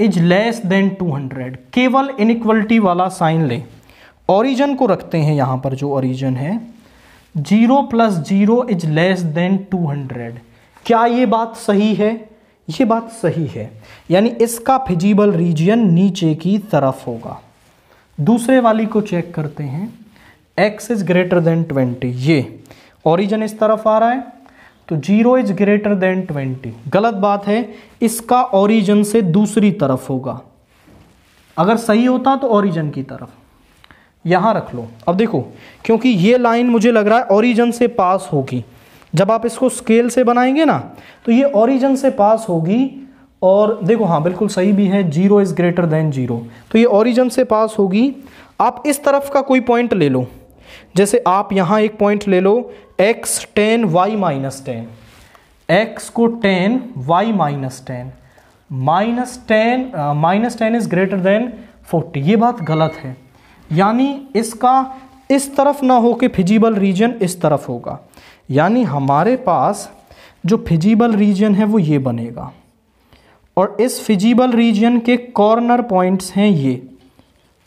is less than 200, केवल इनइक्वलिटी वाला साइन लें, ओरिजिन को रखते हैं यहां पर, जो ओरिजिन है 0 प्लस 0 इज लेस देन 200। क्या ये बात सही है? ये बात सही है, यानी इसका फिजिबल रीजन नीचे की तरफ होगा। दूसरे वाली को चेक करते हैं, x इज ग्रेटर देन 20, ये ओरिजिन इस तरफ आ रहा है तो 0 इज ग्रेटर देन 20। गलत बात है, इसका ओरिजिन से दूसरी तरफ होगा। अगर सही होता तो ओरिजिन की तरफ, यहां रख लो। अब देखो, क्योंकि ये लाइन मुझे लग रहा है ओरिजिन से पास होगी, जब आप इसको स्केल से बनाएंगे ना तो ये ओरिजिन से पास होगी। और देखो हाँ बिल्कुल सही भी है, 0 इज ग्रेटर देन 0, तो ये ओरिजिन से पास होगी। आप इस तरफ का कोई पॉइंट ले लो, जैसे आप यहां एक पॉइंट ले लो x 10 y माइनस 10, x को 10 y minus 10, minus 10 is greater then 40। ये बात गलत है, यानी इसका इस तरफ ना हो के फिजिबल रीजन इस तरफ होगा। यानी हमारे पास जो फिजिबल रीजन है वो ये बनेगा, और इस फिजिबल रीजन के कॉर्नर पॉइंट्स हैं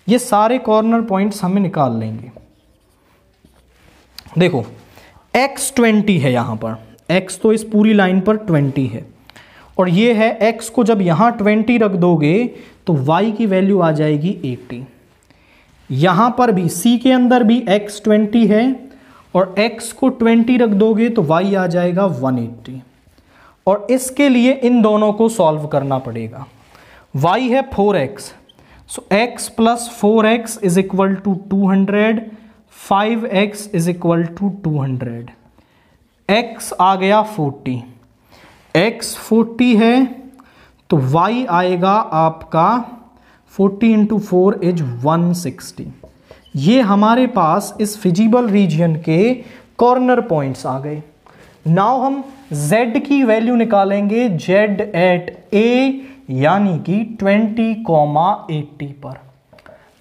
ये सारे कॉर्नर पॉइंट्स हमें निकाल लेंगे। देखो x 20 है यहां पर, x तो इस पूरी लाइन पर 20 है, और ये है x को जब यहां 20 रख दोगे तो y की वैल्यू आ जाएगी 80। यहां पर भी c के अंदर भी x 20 है, और x को 20 रख दोगे तो y आ जाएगा 180। और इसके लिए इन दोनों को सॉल्व करना पड़ेगा। y है 4x, so x plus 4x is equal to 200, 5x is equal to 200, x आ गया 40, x 40 है तो y आएगा आपका 40 इंटू 4 इज 160। ये हमारे पास इस फिजिबल रीजन के कॉर्नर पॉइंट्स आ गए। नाउ हम z की वैल्यू निकालेंगे, z एट a यानी कि 20,80 पर।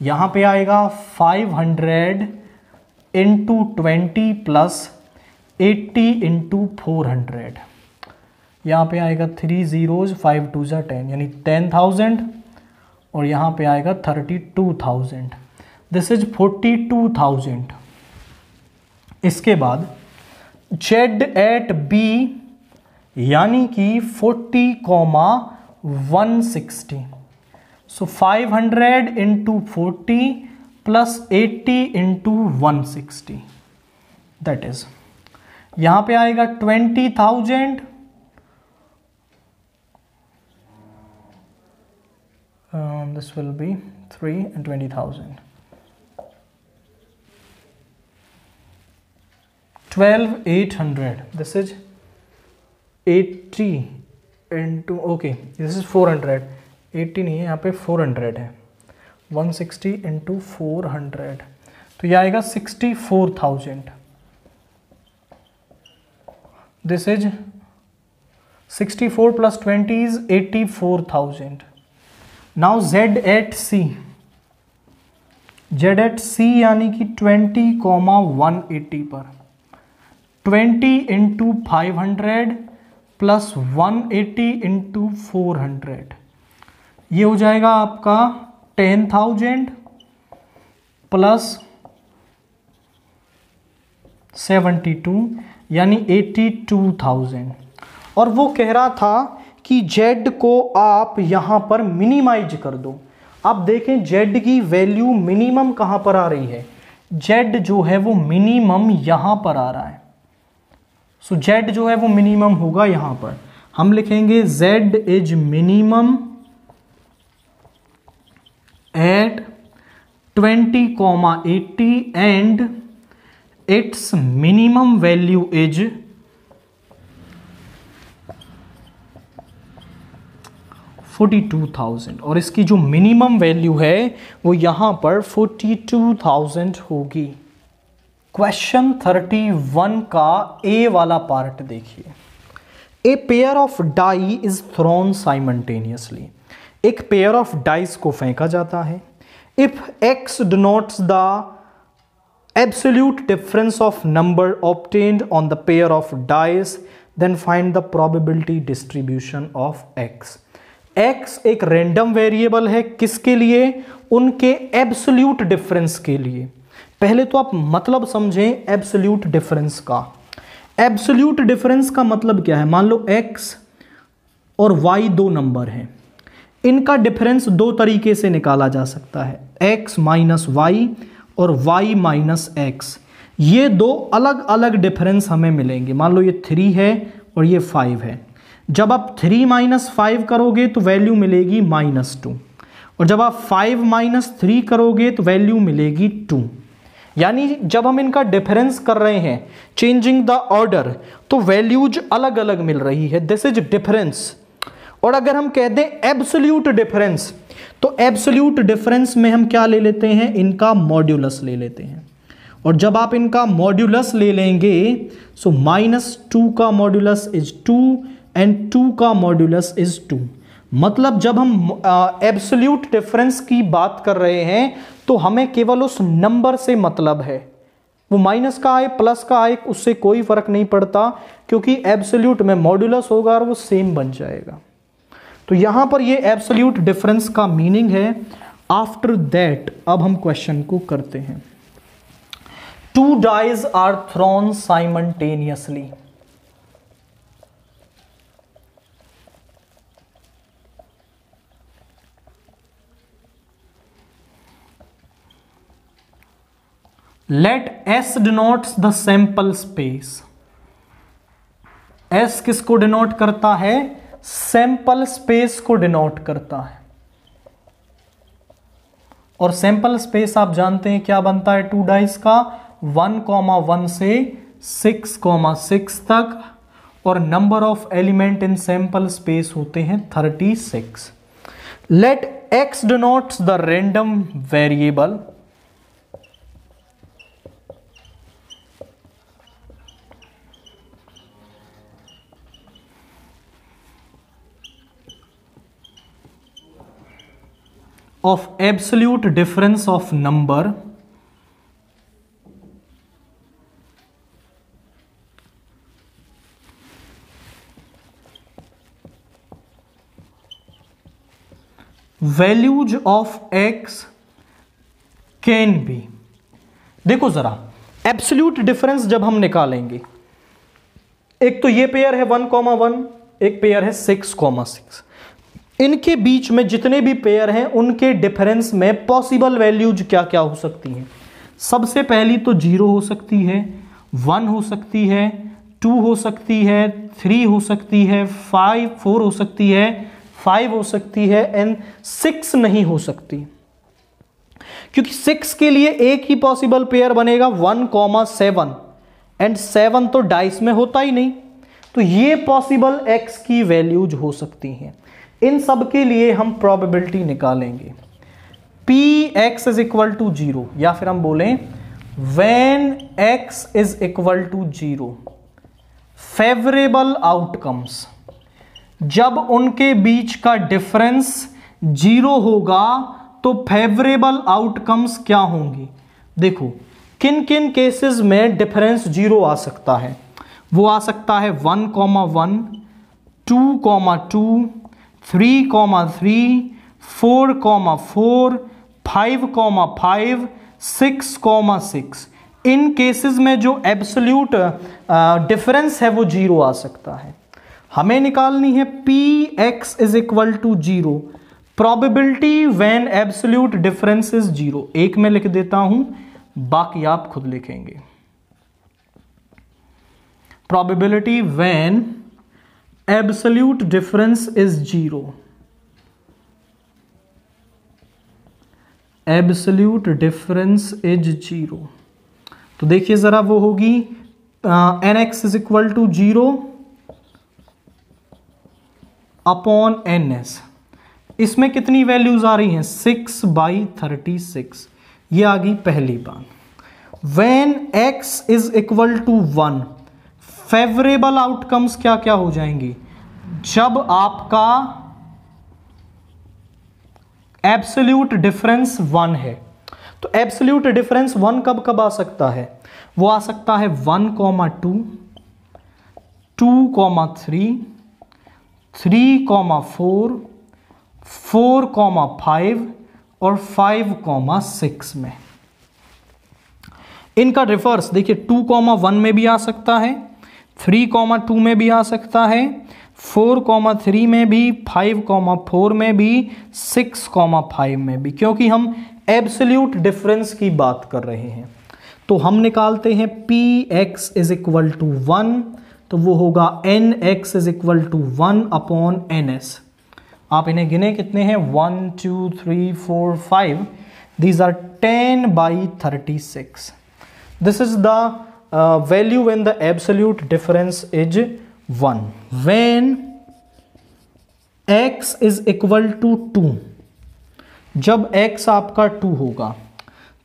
यहां पे आएगा 500 इंटू 20 प्लस 80 इंटू 400, यहाँ पे आएगा 3 zeros 5 2 10 यानी 10,000 और यहाँ पे आएगा 32,000। This is 42,000। इसके बाद z एट b यानी कि 40,160, सो 500 into 40 plus 80 into 160, that is यहां पे आएगा 20,000 this will be 3 and 20,000, 12,800, this is 80 into okay this is 400, 80 नहीं है यहाँ पे 400 है, 160 into 400 तो ये आएगा 64,000। this is 64 plus 20 is 84,000। now z at c यानी कि 20,180 पर 20 इंटू 500 प्लस 180 इंटू 400, ये हो जाएगा आपका 10,000 प्लस 72 यानी 82,000। और वो कह रहा था कि z को आप यहां पर मिनिमाइज कर दो। आप देखें z की वैल्यू मिनिमम कहां पर आ रही है, z जो है वो मिनिमम यहां पर आ रहा है। सो z जो है वो मिनिमम होगा यहां पर, हम लिखेंगे z is minimum at 20,80 and its minimum value is 42,000 और इसकी जो मिनिमम वैल्यू है वो यहां पर 42,000 होगी। क्वेश्चन 31 का ए वाला पार्ट देखिए। A pair of die is thrown simultaneously, एक पेयर ऑफ डाइस को फेंका जाता है। If x denotes the absolute difference of number obtained on the pair of dice then find the probability distribution of x. X एक random variable है, किसके लिए, उनके एब्सोल्यूट डिफरेंस के लिए। पहले तो आप मतलब समझें एब्सोल्यूट डिफरेंस का। एब्सोल्यूट डिफरेंस का मतलब क्या है, मान लो x और y दो नंबर हैं, इनका डिफरेंस दो तरीके से निकाला जा सकता है, x माइनस वाई और y माइनस एक्स। ये दो अलग अलग डिफरेंस हमें मिलेंगे। मान लो ये 3 है और ये 5 है। जब आप 3 माइनस 5 करोगे तो वैल्यू मिलेगी -2, और जब आप 5 माइनस 3 करोगे तो वैल्यू मिलेगी 2। यानी जब हम इनका डिफरेंस कर रहे हैं चेंजिंग द ऑर्डर तो वैल्यूज अलग अलग मिल रही है, दिस इज डिफरेंस। और अगर हम कह दें एब्सोल्यूट डिफरेंस तो एब्सोल्यूट डिफरेंस में हम क्या ले लेते हैं, इनका मॉड्यूलस ले लेते हैं। और जब आप इनका मॉड्यूलस ले लेंगे सो -2 का मॉड्यूलस इज 2 एंड 2 का मॉड्यूलस इज 2। मतलब जब हम एब्सोल्यूट डिफरेंस की बात कर रहे हैं तो हमें केवल उस नंबर से मतलब है, वो माइनस का आए प्लस का आए उससे कोई फर्क नहीं पड़ता, क्योंकि एब्सोल्यूट में मॉड्यूलस होगा और वो सेम बन जाएगा। तो यहां पर ये एब्सोल्यूट डिफरेंस का मीनिंग है। आफ्टर दैट अब हम क्वेश्चन को करते हैं। 2 dies are thrown simultaneously. Let S denotes the sample space. S किसको डिनोट करता है, सैंपल स्पेस को डिनोट करता है। और सैंपल स्पेस आप जानते हैं क्या बनता है 2 डाइस का, 1,1 से 6,6 तक, और number of element in sample space होते हैं 36। Let x denotes the random variable of absolute difference of number values of x can be। देखो जरा, एब्सोल्यूट डिफरेंस जब हम निकालेंगे, एक तो ये पेयर है 1,1, एक पेयर है 6,6, इनके बीच में जितने भी पेयर हैं उनके डिफरेंस में पॉसिबल वैल्यूज क्या क्या हो सकती हैं। सबसे पहली तो 0 हो सकती है, 1 हो सकती है, 2 हो सकती है, 3 हो सकती है, 4 हो सकती है, 5 हो सकती है, एंड 6 नहीं हो सकती, क्योंकि 6 के लिए एक ही पॉसिबल पेयर बनेगा 1,7, एंड 7 तो डाइस में होता ही नहीं, तो ये पॉसिबल x की वैल्यूज हो सकती हैं। इन सब के लिए हम प्रोबेबिलिटी निकालेंगे। Px इज इक्वल टू 0, या फिर हम बोलें when x is equal to 0, favourable outcomes, जब उनके बीच का डिफरेंस 0 होगा तो फेवरेबल आउटकम्स क्या होंगी। देखो किन किन केसेस में डिफरेंस 0 आ सकता है, वो आ सकता है 1,1, 2,2, 3,3, 4,4, 5,5, 6,6। इन केसेस में जो एब्सोल्यूट डिफरेंस है वो 0 आ सकता है। हमें निकालनी है Px is equal to 0, probability when absolute difference is 0। एक में लिख देता हूं, बाकी आप खुद लिखेंगे। Probability when absolute difference is 0, absolute difference is 0। तो देखिए जरा, वो होगी nx is equal to 0 upon ns। इसमें कितनी वैल्यूज आ रही हैं, 6/36। ये आ गई पहली बात। When x is equal to 1, favourable outcomes क्या क्या हो जाएंगी, जब आपका एब्सोल्यूट डिफरेंस 1 है। तो एब्सोल्यूट डिफरेंस 1 कब कब आ सकता है, वो आ सकता है 1,2, 2,3, 3,4, 4,5 और 5,6 में। इनका रिवर्स देखिए, 2,1 में भी आ सकता है, 3,2 में भी आ सकता है, 4,3 में भी, 5,4 में भी, 6,5 में भी, क्योंकि हम एब्सोल्यूट डिफरेंस की बात कर रहे हैं। तो हम निकालते हैं Px इज इक्वल टू 1, तो वो होगा nx is equal to 1 upon ns। आप इन्हें गिने, कितने हैं, 1, 2, 3, 4, 5, these are 10/36। This is the value when the absolute difference is 1। When x is equal to 2, जब x आपका 2 होगा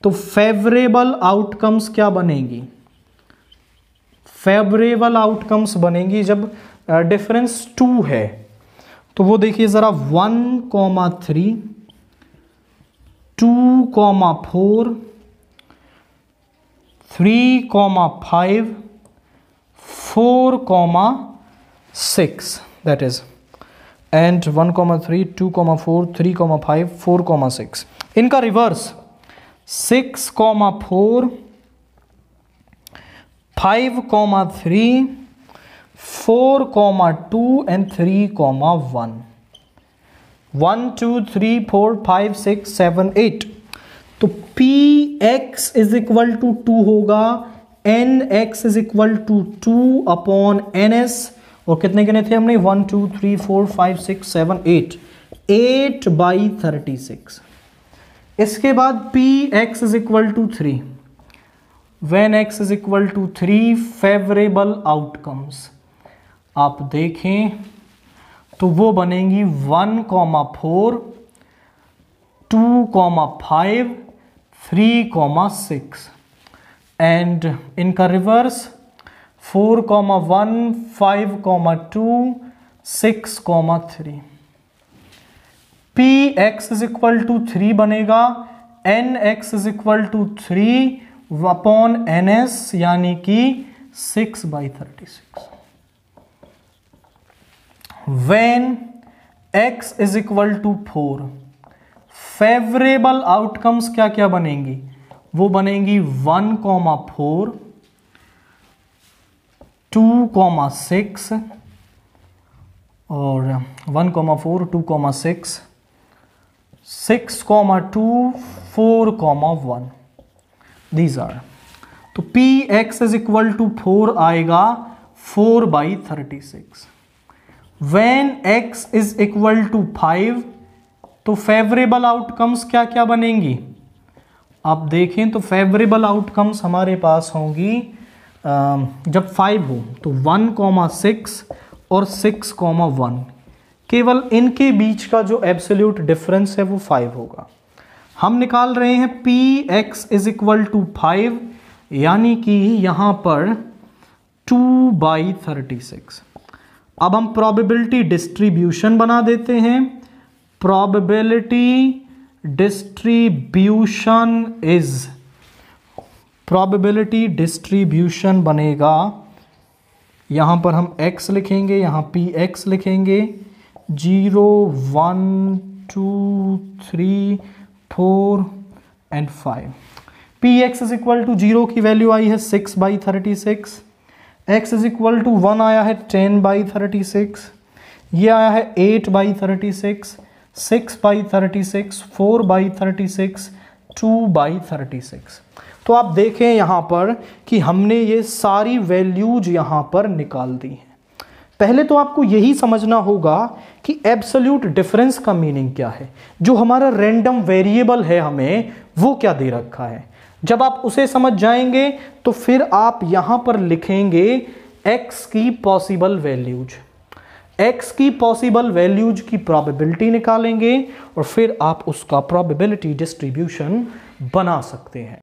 तो फेवरेबल आउटकम्स क्या बनेगी, फेवरेबल आउटकम्स बनेंगी जब डिफरेंस 2 है। तो वो देखिए जरा, 1,3, 2,4, 3,5, 4,6, that is, and 1,3, 2,4, 3,5, 4,6। इनका रिवर्स 6,4, 5,3, 4,2 and 3,1। 1, 2, 3, 4, 5, 6, 7, 8। तो Px इज इक्वल टू 2 होगा, nx is equal to 2 upon ns, और कितने गिने थे हमने, 1, 2, 3, 4, 5, 6, 7, 8, 8/36। इसके बाद Px is equal to 3, when x is equal to 3 favourable outcomes आप देखें तो वो बनेंगी 1,4, 2,5, 3,6 एंड इनका reverse 4,1, 5,2, 6,3। P x is equal to 3 बनेगा n x is equal to 3 upon n s यानी कि 6/36। When x is equal to 4 favourable outcomes क्या क्या बनेंगी? वो बनेंगी 1,4, 2,6 और 1,4, 2,6, 6,2, 4,1 दीज आर। तो P x is equal to 4 आएगा 4/36। When x is equal to 5 तो फेवरेबल आउटकम्स क्या क्या बनेंगी? आप देखें तो फेवरेबल आउटकम्स हमारे पास होंगी जब 5 हो तो 1,6 और 6,1, केवल इनके बीच का जो एब्सोल्यूट डिफरेंस है वो 5 होगा। हम निकाल रहे हैं P x is equal to 5 यानी कि यहां पर 2/36। अब हम प्रोबेबिलिटी डिस्ट्रीब्यूशन बना देते हैं। प्रोबेबिलिटी डिस्ट्रीब्यूशन बनेगा, यहां पर हम x लिखेंगे, यहां पी एक्स लिखेंगे 0, 1, 2, 3, 4 and 5। P x is equal to 0 की वैल्यू आई है 6/36, x इज इक्वल टू 1 आया है 10/36, ये आया है 8/36, 6/36, 4/36, 2/36। तो आप देखें यहां पर कि हमने ये सारी वैल्यूज यहां पर निकाल दी हैं। पहले तो आपको यही समझना होगा कि एब्सोल्यूट डिफरेंस का मीनिंग क्या है। जो हमारा रैंडम वेरिएबल है हमें वो क्या दे रखा है। जब आप उसे समझ जाएंगे तो फिर आप यहां पर लिखेंगे x की पॉसिबल वैल्यूज, x की पॉसिबल वैल्यूज की प्रोबेबिलिटी निकालेंगे और फिर आप उसका प्रोबेबिलिटी डिस्ट्रीब्यूशन बना सकते हैं।